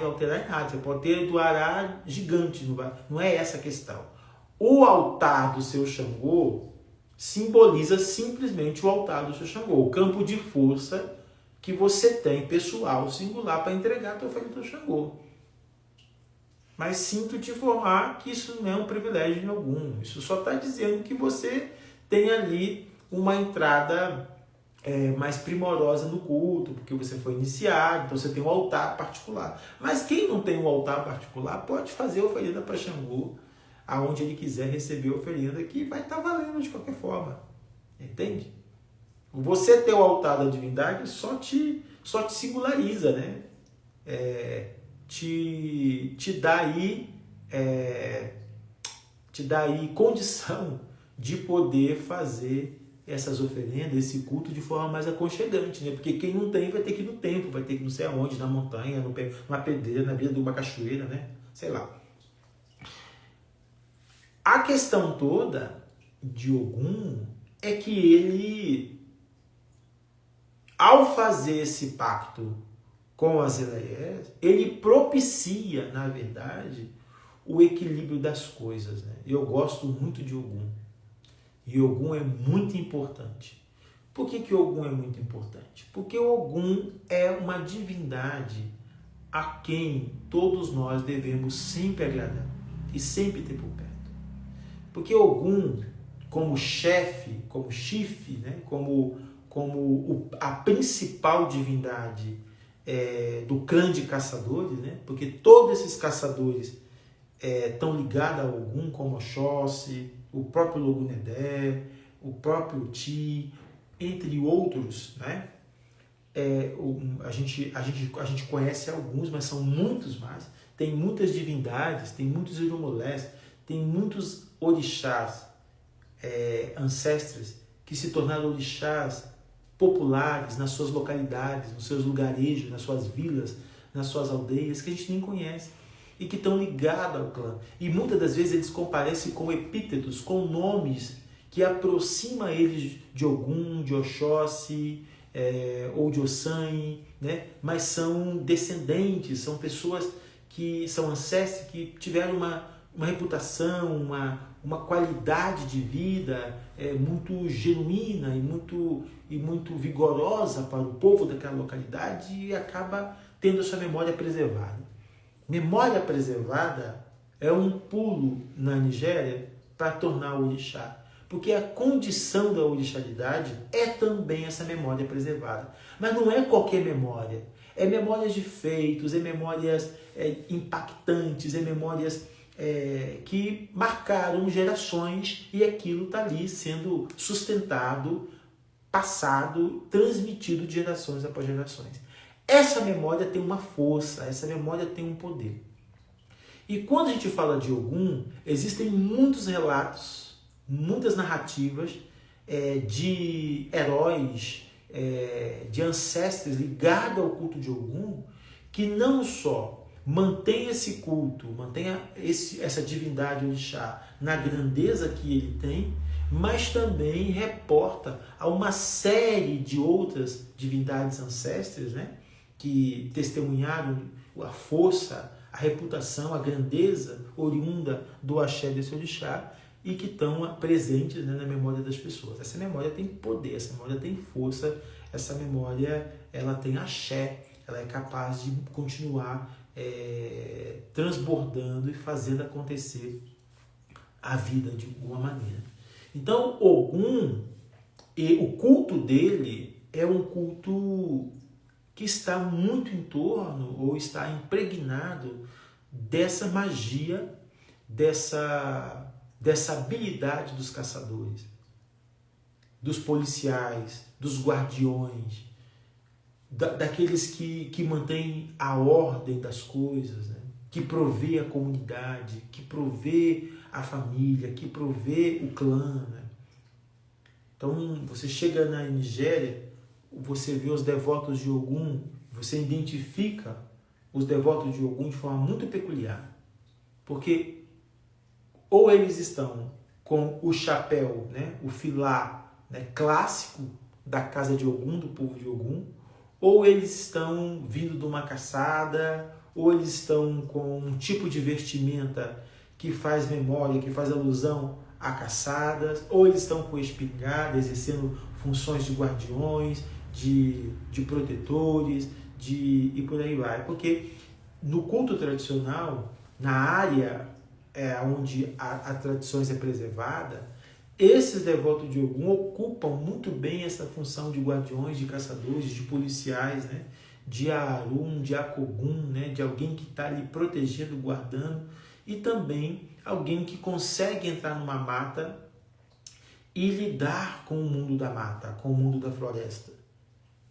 alterar em nada. Você pode ter Eduará gigante, não é essa a questão. O altar do seu Xangô simboliza simplesmente o altar do seu Xangô, o campo de força que você tem, pessoal, singular, para entregar a tua oferta ao Xangô. Mas sinto te informar que isso não é um privilégio algum. Isso só está dizendo que você tem ali uma entrada mais primorosa no culto, porque você foi iniciado, então você tem um altar particular. Mas quem não tem um altar particular pode fazer a oferenda para Xangô, aonde ele quiser receber a oferenda, que vai estar valendo de qualquer forma. Entende? Você ter o altar da divindade só te singulariza, né? Te dá aí condição de poder fazer essas oferendas, esse culto de forma mais aconchegante, né? Porque quem não tem vai ter que ir no templo, vai ter que ir não sei aonde, na montanha, numa pedreira, na beira de uma cachoeira, né? Sei lá. A questão toda de Ogum é que ele, ao fazer esse pacto com as Eleés, ele propicia, na verdade, o equilíbrio das coisas, né? Eu gosto muito de Ogum. E Ogum é muito importante. Por que Ogum é muito importante? Porque Ogum é uma divindade a quem todos nós devemos sempre agradar e sempre ter por perto. Porque Ogum, como chefe, como chifre, né? A principal divindade do clã de caçadores, né? Porque todos esses caçadores estão ligados a Ogum, como Oxóssi, o próprio Logunedé, o próprio Ti, entre outros, né? A gente conhece alguns, mas são muitos mais. Tem muitas divindades, tem muitos irumolés, tem muitos orixás, ancestrais, que se tornaram orixás populares nas suas localidades, nos seus lugarejos, nas suas vilas, nas suas aldeias, que a gente nem conhece e que estão ligados ao clã. E muitas das vezes eles comparecem com epítetos, com nomes que aproximam eles de Ogum, de Oxóssi, ou de Ossanhe, né? Mas são descendentes, são pessoas que são ancestrais, que tiveram uma reputação, uma qualidade de vida muito genuína e muito vigorosa para o povo daquela localidade e acaba tendo a sua memória preservada. Memória preservada é um pulo na Nigéria para tornar o orixá. Porque a condição da orixalidade é também essa memória preservada. Mas não é qualquer memória. É memórias de feitos, é memórias impactantes, é memórias que marcaram gerações e aquilo está ali sendo sustentado, passado, transmitido de gerações após gerações. Essa memória tem uma força, essa memória tem um poder. E quando a gente fala de Ogum, existem muitos relatos, muitas narrativas de heróis, de ancestrais ligados ao culto de Ogum, que não só mantém esse culto, mantém essa divindade orixá na grandeza que ele tem, mas também reporta a uma série de outras divindades ancestrais, né, que testemunharam a força, a reputação, a grandeza oriunda do axé desse orixá e que estão presentes, né, na memória das pessoas. Essa memória tem poder, essa memória tem força, essa memória ela tem axé, ela é capaz de continuar transbordando e fazendo acontecer a vida de alguma maneira. Então, Ogum, o culto dele é um culto que está muito em torno, ou está impregnado dessa magia, dessa habilidade dos caçadores, dos policiais, dos guardiões, daqueles que mantêm a ordem das coisas, né? Que provê a comunidade, que provê a família, que provê o clã. Né? Então, você chega na Nigéria, você vê os devotos de Ogum, você identifica os devotos de Ogum de forma muito peculiar. Porque ou eles estão com o chapéu, né, o filá, né, clássico da casa de Ogum, do povo de Ogum, ou eles estão vindo de uma caçada, ou eles estão com um tipo de vestimenta que faz memória, que faz alusão a caçadas, ou eles estão com espingarda, exercendo funções de guardiões, de protetores, e por aí vai. Porque no culto tradicional, na área onde a tradição é preservada, esses devotos de Ogum ocupam muito bem essa função de guardiões, de caçadores, de policiais, né? De Arum, de Akogum, né? De alguém que está ali protegendo, guardando, e também alguém que consegue entrar numa mata e lidar com o mundo da mata, com o mundo da floresta.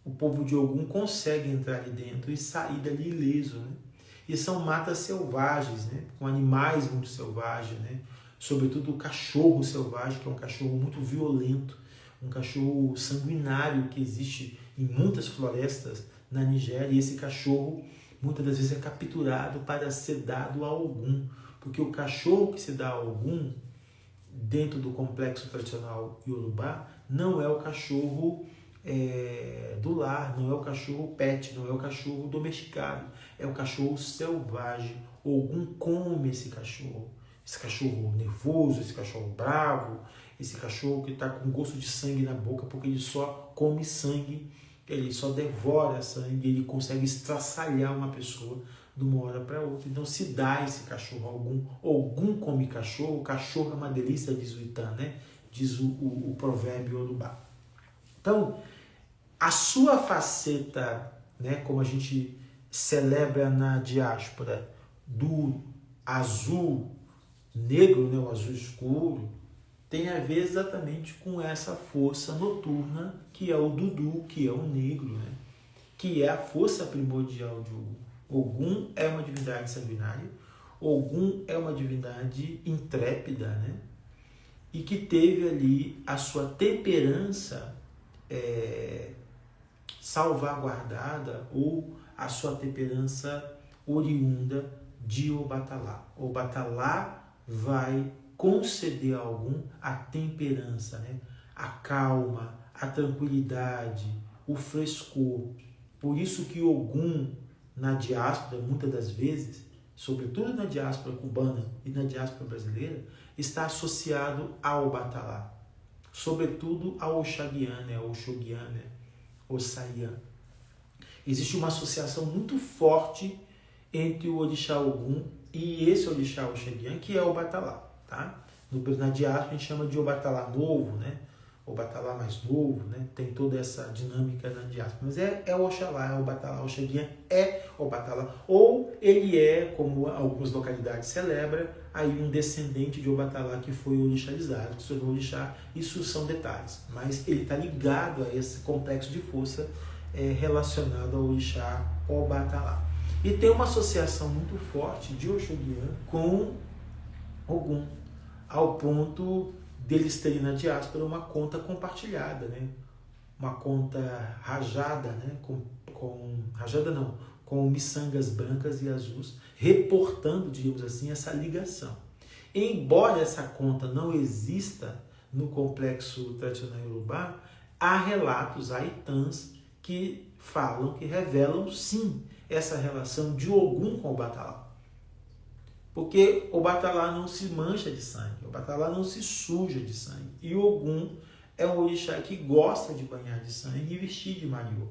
O povo de Ogum consegue entrar ali dentro e sair dali ileso, né? E são matas selvagens, né? Com animais muito selvagens, né? Sobretudo o cachorro selvagem, que é um cachorro muito violento, um cachorro sanguinário que existe em muitas florestas na Nigéria, e esse cachorro muitas das vezes é capturado para ser dado a Ogum, porque o cachorro que se dá a Ogum, dentro do complexo tradicional Yorubá, não é o cachorro do lar, não é o cachorro pet, não é o cachorro domesticado, é o cachorro selvagem. Ogum come esse cachorro nervoso, esse cachorro bravo, esse cachorro que está com gosto de sangue na boca, porque ele só come sangue, ele só devora sangue, ele consegue estraçalhar uma pessoa de uma hora para outra. Então se dá esse cachorro a Ogum. Ogum come cachorro, cachorro é uma delícia, diz o Itã, né? diz o provérbio Yorubá. Então, a sua faceta, né, como a gente celebra na diáspora, do azul negro, né, o azul escuro, tem a ver exatamente com essa força noturna, que é o Dudu, que é o negro, né, que é a força primordial de Ogum. Ogum é uma divindade sanguinária, Ogum é uma divindade intrépida, né, e que teve ali a sua temperança salvaguardada, ou a sua temperança oriunda de Obatalá. Obatalá vai conceder a Ogum a temperança, né? A calma, a tranquilidade, o frescor. Por isso que Ogum, na diáspora, muitas das vezes, sobretudo na diáspora cubana e na diáspora brasileira, está associado ao Obatalá, sobretudo ao Oxaguian, né? Oxoguian, né? Ossaian. Existe uma associação muito forte entre o orixá Ogum e esse orixá Oxaguian, que é o Obatalá, tá? Na diáspora a gente chama de Obatalá novo, né? Obatalá mais novo, né? Tem toda essa dinâmica na diáspora. Mas é o Oxalá, é o Obatalá. O Oxaguian é Obatalá. Ou ele é, como algumas localidades celebram, aí um descendente de Obatalá que foi orixalizado, que se tornou orixá. Isso são detalhes. Mas ele está ligado a esse complexo de força relacionado ao orixá Obatalá. E tem uma associação muito forte de Oxaguian com Ogum, ao ponto deles terem na diáspora uma conta compartilhada, né? Uma conta rajada, né? Com miçangas brancas e azuis, reportando, digamos assim, essa ligação. Embora essa conta não exista no complexo tradicional Yorubá, há relatos, há itãs que falam, que revelam sim essa relação de Ogum com o Obatalá. Porque o Obatalá não se mancha de sangue, o Obatalá não se suja de sangue. E o Ogum é um orixá que gosta de banhar de sangue e vestir de mariô.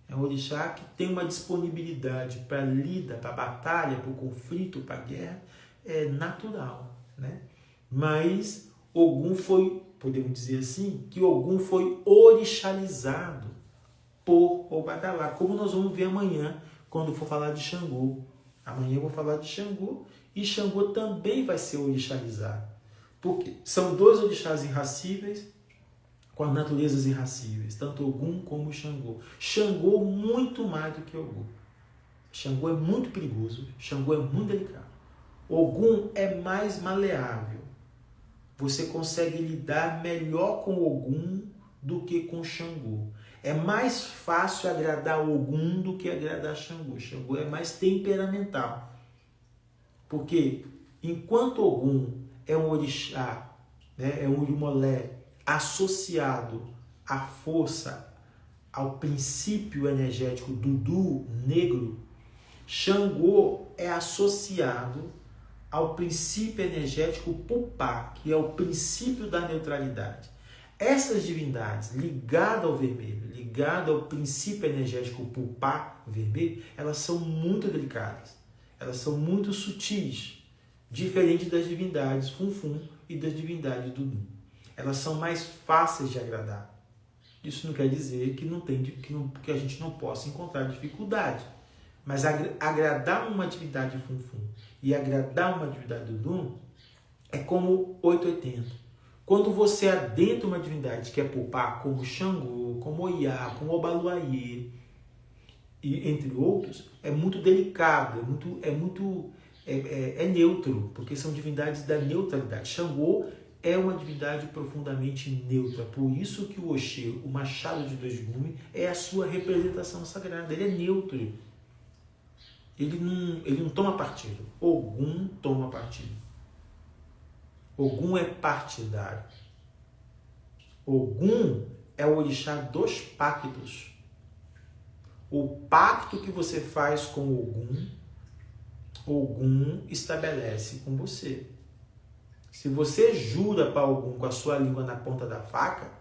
É um orixá que tem uma disponibilidade para lida, para batalha, para o conflito, para a guerra, natural, né? Mas Ogum foi, podemos dizer assim, que Ogum foi orixalizado por Obatalá, como nós vamos ver amanhã, quando for falar de Xangô. Amanhã eu vou falar de Xangô, e Xangô também vai ser orixalizado. Porque são dois orixás irracíveis, com as naturezas irracíveis, tanto Ogum como Xangô. Xangô muito mais do que Ogum. Xangô é muito perigoso, Xangô é muito delicado. Ogum é mais maleável. Você consegue lidar melhor com Ogum do que com Xangô. É mais fácil agradar Ogum do que agradar Xangô. Xangô é mais temperamental. Porque enquanto Ogum é um orixá, né, é um urimolé associado à força, ao princípio energético Dudu, negro, Xangô é associado ao princípio energético Pupá, que é o princípio da neutralidade. Essas divindades ligadas ao vermelho, ligadas ao princípio energético Pupá vermelho, elas são muito delicadas, elas são muito sutis, diferente das divindades Funfun e das divindades Dudu. Elas são mais fáceis de agradar. Isso não quer dizer que a gente não possa encontrar dificuldade. Mas agradar uma divindade Funfun e agradar uma divindade Dudu é como 880. Quando você adentra uma divindade que é Pupá, como Xangô, como Oiá, como Obaluayê, e entre outros, é muito delicado, é neutro, porque são divindades da neutralidade. Xangô é uma divindade profundamente neutra, por isso que o Oxê, o machado de dois gumes, é a sua representação sagrada, ele é neutro. Ele não toma partido. Ogum toma partido. Ogum é partidário. Ogum é o orixá dos pactos. O pacto que você faz com Ogum, Ogum estabelece com você. Se você jura para Ogum com a sua língua na ponta da faca,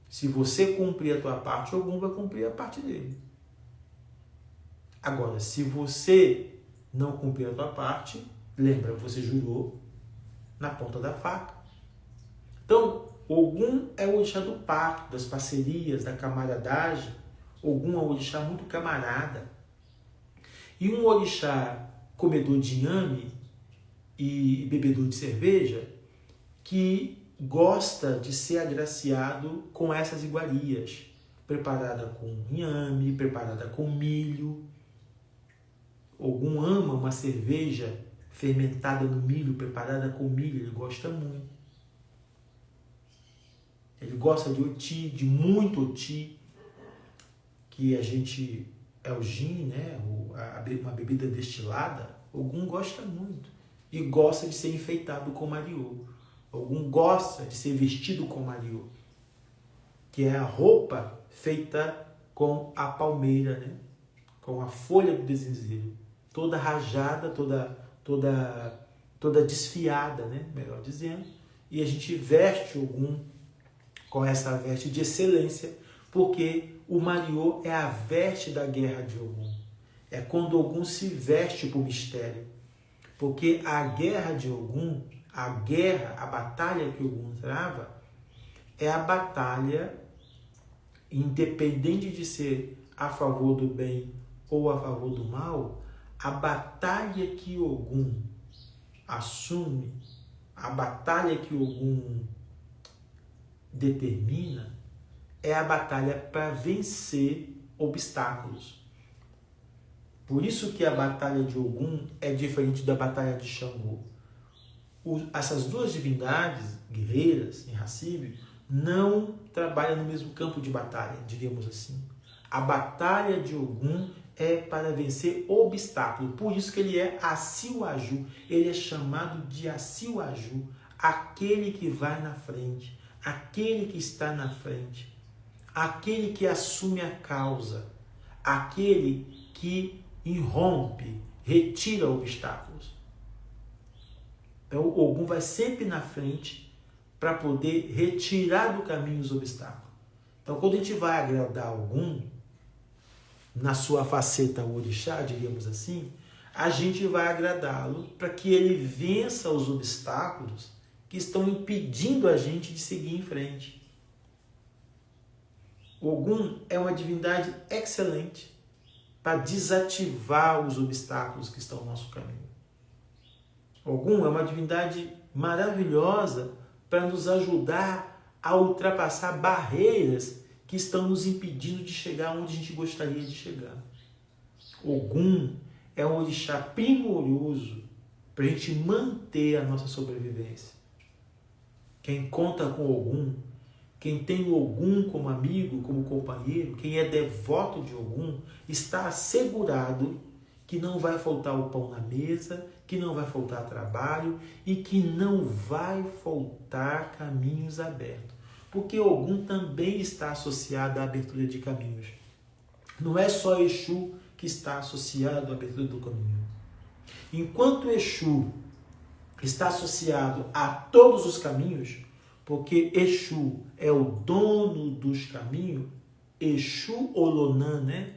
se você cumprir a tua parte, Ogum vai cumprir a parte dele. Agora, se você não cumprir a tua parte, lembra, você jurou na ponta da faca. Então, Ogum é o orixá do pacto, das parcerias, da camaradagem. Ogum é um orixá muito camarada. E um orixá comedor de inhame e bebedor de cerveja que gosta de ser agraciado com essas iguarias, preparada com inhame, preparada com milho. Ogum ama uma cerveja fermentada no milho, preparada com milho, ele gosta muito. Ele gosta de oti, de muito oti, que a gente é o gin, né? Uma bebida destilada. Ogum gosta muito e gosta de ser enfeitado com mariô. Ogum gosta de ser vestido com mariô, que é a roupa feita com a palmeira, né? Com a folha do desenzeiro, toda rajada, toda desfiada, né? Melhor dizendo. E a gente veste Ogum com essa veste de excelência, porque o mariô é a veste da guerra de Ogum. É quando Ogum se veste para o mistério. Porque a guerra de Ogum, a batalha que Ogum trava, é a batalha, independente de ser a favor do bem ou a favor do mal, a batalha que Ogum assume, a batalha que Ogum determina, é a batalha para vencer obstáculos. Por isso que a batalha de Ogum é diferente da batalha de Xangô. Essas duas divindades guerreiras, irracível, não trabalham no mesmo campo de batalha, diríamos assim. A batalha de Ogum é para vencer obstáculo. Por isso que ele é Assiwaju. Ele é chamado de Assiwaju, aquele que vai na frente, aquele que está na frente, aquele que assume a causa, aquele que irrompe, retira obstáculos. Então, o Ogum vai sempre na frente para poder retirar do caminho os obstáculos. Então, quando a gente vai agradar Ogum, na sua faceta orixá, diríamos assim, a gente vai agradá-lo para que ele vença os obstáculos que estão impedindo a gente de seguir em frente. Ogum é uma divindade excelente para desativar os obstáculos que estão no nosso caminho. Ogum é uma divindade maravilhosa para nos ajudar a ultrapassar barreiras que estão nos impedindo de chegar onde a gente gostaria de chegar. Ogum é um orixá primoroso para a gente manter a nossa sobrevivência. Quem conta com Ogum, quem tem Ogum como amigo, como companheiro, quem é devoto de Ogum, está assegurado que não vai faltar o pão na mesa, que não vai faltar trabalho e que não vai faltar caminhos abertos. Porque Ogum também está associado à abertura de caminhos. Não é só Exu que está associado à abertura do caminho. Enquanto Exu está associado a todos os caminhos, porque Exu é o dono dos caminhos, Exu Olonan, né?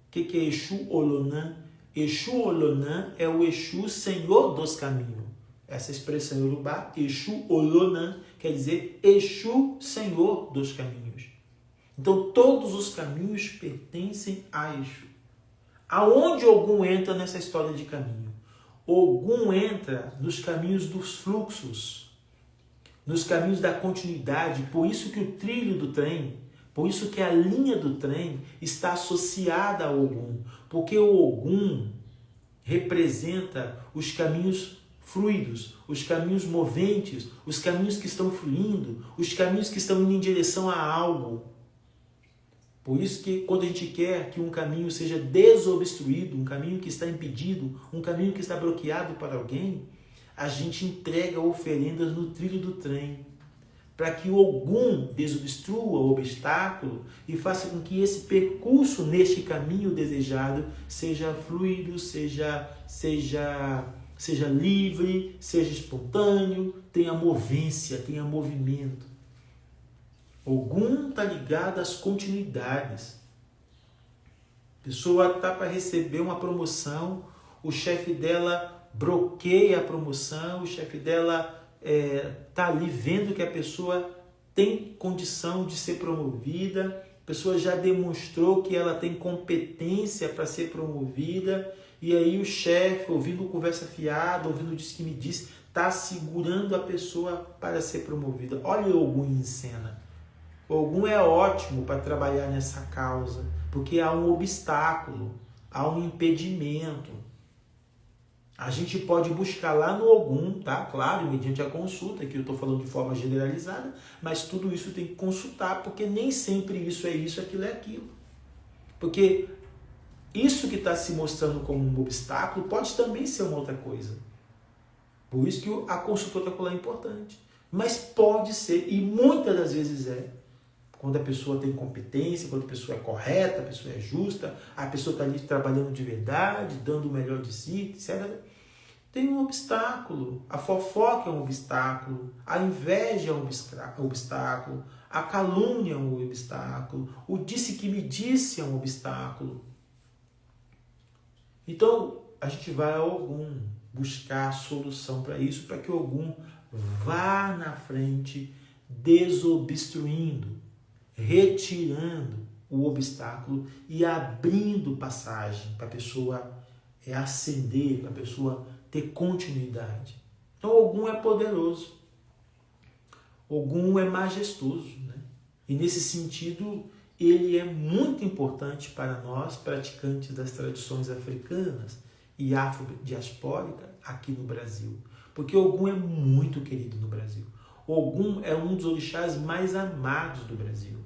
O que é Exu Olonan? Exu Olonan é o Exu Senhor dos caminhos. Essa expressão em Yorubá, Exu Olonan, quer dizer Exu Senhor dos caminhos. Então todos os caminhos pertencem a Exu. Aonde Ogum entra nessa história de caminho? Ogum entra nos caminhos dos fluxos, nos caminhos da continuidade. Por isso que o trilho do trem, por isso que a linha do trem está associada a Ogum. Porque o Ogum representa os caminhos fluidos, os caminhos moventes, os caminhos que estão fluindo, os caminhos que estão indo em direção a algo. Por isso que quando a gente quer que um caminho seja desobstruído, um caminho que está impedido, um caminho que está bloqueado para alguém, a gente entrega oferendas no trilho do trem, para que o Ogum desobstrua o obstáculo e faça com que esse percurso neste caminho desejado seja fluido, seja livre, seja espontâneo, tenha movência, tenha movimento. Ogum está ligado às continuidades. A pessoa está para receber uma promoção, o chefe dela bloqueia a promoção, o chefe dela está ali vendo que a pessoa tem condição de ser promovida, a pessoa já demonstrou que ela tem competência para ser promovida, e aí o chefe, ouvindo conversa fiada, ouvindo diz que me disse, está segurando a pessoa para ser promovida. Olha o Ogum em cena. O Ogum é ótimo para trabalhar nessa causa, porque há um obstáculo, há um impedimento. A gente pode buscar lá no Ogum, tá? Claro, mediante a consulta, que eu estou falando de forma generalizada, mas tudo isso tem que consultar, porque nem sempre isso, aquilo é aquilo. Porque isso que está se mostrando como um obstáculo pode também ser uma outra coisa. Por isso que a consulta protocolar é importante. Mas pode ser, e muitas das vezes quando a pessoa tem competência, quando a pessoa é correta, a pessoa é justa, a pessoa está ali trabalhando de verdade, dando o melhor de si, etc. Tem um obstáculo. A fofoca é um obstáculo, a inveja é um obstáculo, a calúnia é um obstáculo, o disse que me disse é um obstáculo. Então, a gente vai a Ogum buscar a solução para isso, para que o Ogum vá na frente, desobstruindo, retirando o obstáculo e abrindo passagem para a pessoa ascender, para a pessoa ter continuidade. Então, Ogum é poderoso. Ogum é majestoso, né? E nesse sentido, ele é muito importante para nós, praticantes das tradições africanas e afrodiaspóricas aqui no Brasil. Porque Ogum é muito querido no Brasil. Ogum é um dos orixás mais amados do Brasil.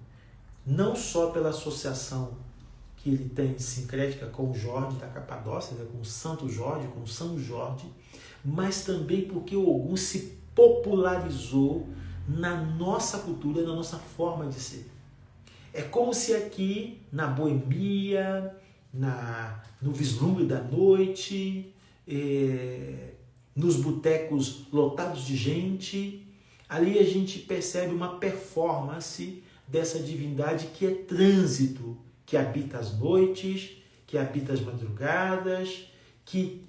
Não só pela associação que ele tem sincrética com o Jorge da Capadócia, né, com o Santo Jorge, com o São Jorge, mas também porque o Ogum se popularizou na nossa cultura, na nossa forma de ser. É como se aqui, na boemia, no vislumbre da noite, nos botecos lotados de gente, ali a gente percebe uma performance dessa divindade que é trânsito, que habita as noites, que habita as madrugadas, que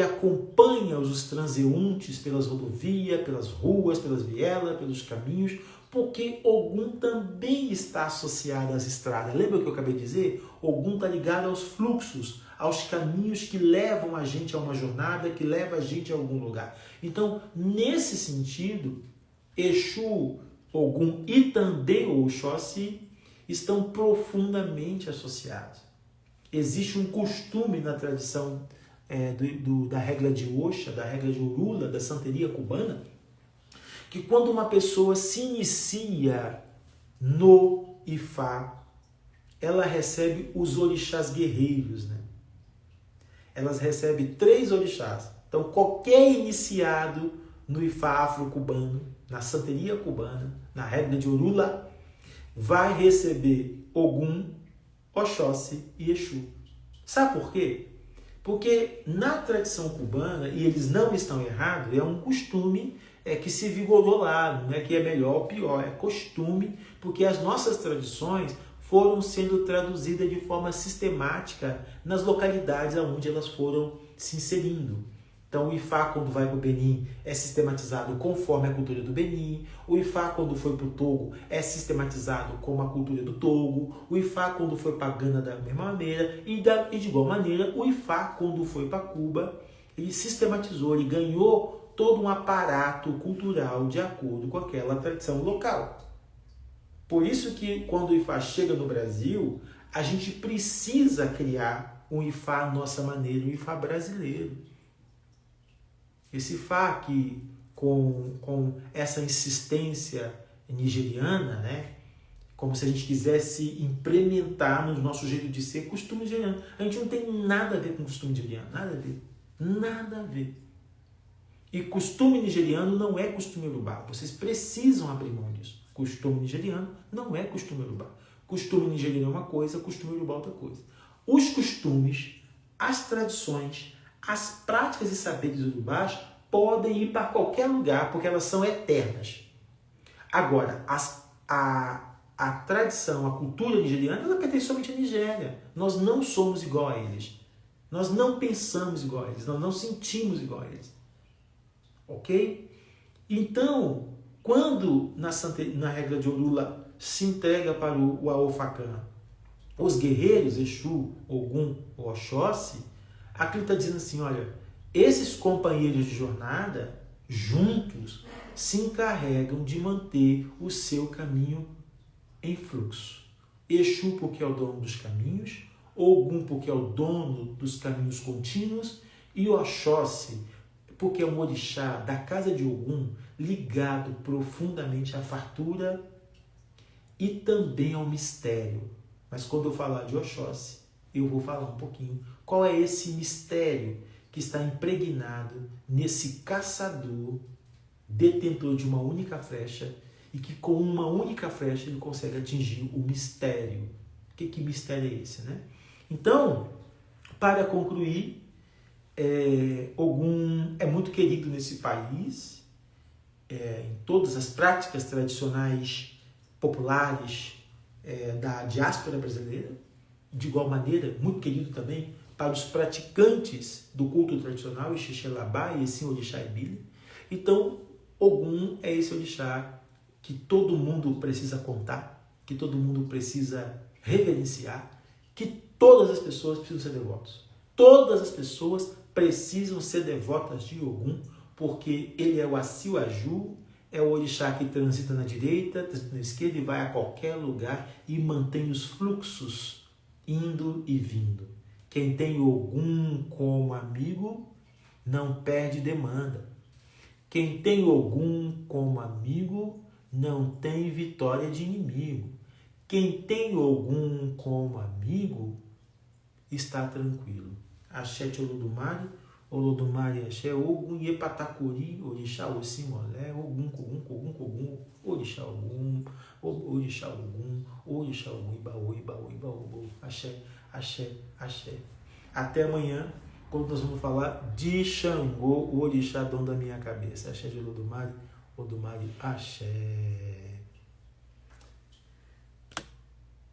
acompanha os transeuntes pelas rodovias, pelas ruas, pelas vielas, pelos caminhos, porque Ogum também está associado às estradas. Lembra o que eu acabei de dizer? Ogum está ligado aos fluxos, aos caminhos que levam a gente a uma jornada, que levam a gente a algum lugar. Então, nesse sentido, Exu, Ogum e Tandê ou Oxóssi estão profundamente associados. Existe um costume na tradição da regra de Oxa, da regra de Urula, da santeria cubana, que quando uma pessoa se inicia no Ifá, ela recebe os orixás guerreiros, né? Elas recebem 3 orixás. Então, qualquer iniciado no Ifá afro-cubano, na santeria cubana, na regra de Urula, vai receber Ogum, Oxóssi e Exu. Sabe por quê? Porque na tradição cubana, e eles não estão errados, é um costume que se vigorou lá, não é que é melhor ou pior, é costume, porque as nossas tradições foram sendo traduzidas de forma sistemática nas localidades onde elas foram se inserindo. Então, o Ifá, quando vai para o Benin, é sistematizado conforme a cultura do Benin. O Ifá, quando foi para o Togo, é sistematizado como a cultura do Togo. O Ifá, quando foi para Gana, da mesma maneira. E de igual maneira, o Ifá, quando foi para Cuba, ele sistematizou, ele ganhou todo um aparato cultural de acordo com aquela tradição local. Por isso que, quando o Ifá chega no Brasil, a gente precisa criar um Ifá à nossa maneira, um Ifá brasileiro. Esse Ifá que, com essa insistência nigeriana, né, como se a gente quisesse implementar no nosso jeito de ser costume nigeriano. A gente não tem nada a ver com costume nigeriano, nada a ver. Nada a ver. E costume nigeriano não é costume urubá. Vocês precisam abrir mão disso. Costume nigeriano não é costume urubá. Costume nigeriano é uma coisa, costume urubá é outra coisa. Os costumes, as tradições, as práticas e saberes urubás podem ir para qualquer lugar, porque elas são eternas. Agora, a tradição, a cultura nigeriana, ela pertence somente à Nigéria. Nós não somos igual a eles. Nós não pensamos igual a eles. Nós não sentimos igual a eles. ok? Então, quando na regra de Orula se entrega para o Aofakã os guerreiros, Exu, Ogum ou Oxóssi, aquilo está dizendo assim, olha, esses companheiros de jornada, juntos, se encarregam de manter o seu caminho em fluxo. Exu porque é o dono dos caminhos, Ogum porque é o dono dos caminhos contínuos e Oxóssi porque é um orixá da casa de Ogum ligado profundamente à fartura e também ao mistério. Mas quando eu falar de Oxóssi, eu vou falar um pouquinho qual é esse mistério que está impregnado nesse caçador detentor de uma única flecha e que com uma única flecha ele consegue atingir o mistério. Que mistério é esse, né? Então, para concluir, Ogum é muito querido nesse país, em todas as práticas tradicionais populares da diáspora brasileira, de igual maneira, muito querido também para os praticantes do culto tradicional, Ixixelabá e esse orixá Ebile. Então, Ogum é esse orixá que todo mundo precisa contar, que todo mundo precisa reverenciar, que todas as pessoas precisam ser devotos. Todas as pessoas precisam ser devotas de Ogum, porque ele é o Assiuaju, é o orixá que transita na direita, transita na esquerda e vai a qualquer lugar e mantém os fluxos indo e vindo. Quem tem Ogum como amigo não perde demanda. Quem tem Ogum como amigo não tem vitória de inimigo. Quem tem Ogum como amigo está tranquilo. Axé Olodumare, Olodumare Axé, Ogum Yepatacuri, Orixá Ossimolé, Ogum Kogum, Kogum Kogum, Orixá Ogum, Orixá Ogum, Orixá Ogum, Ibaú, Ibaú, Ibaú, Axé, Axé, Axé. Até amanhã, quando nós vamos falar de Xangô, o orixá dono da minha cabeça. Axé de Olodumare, Olodumare, Axé.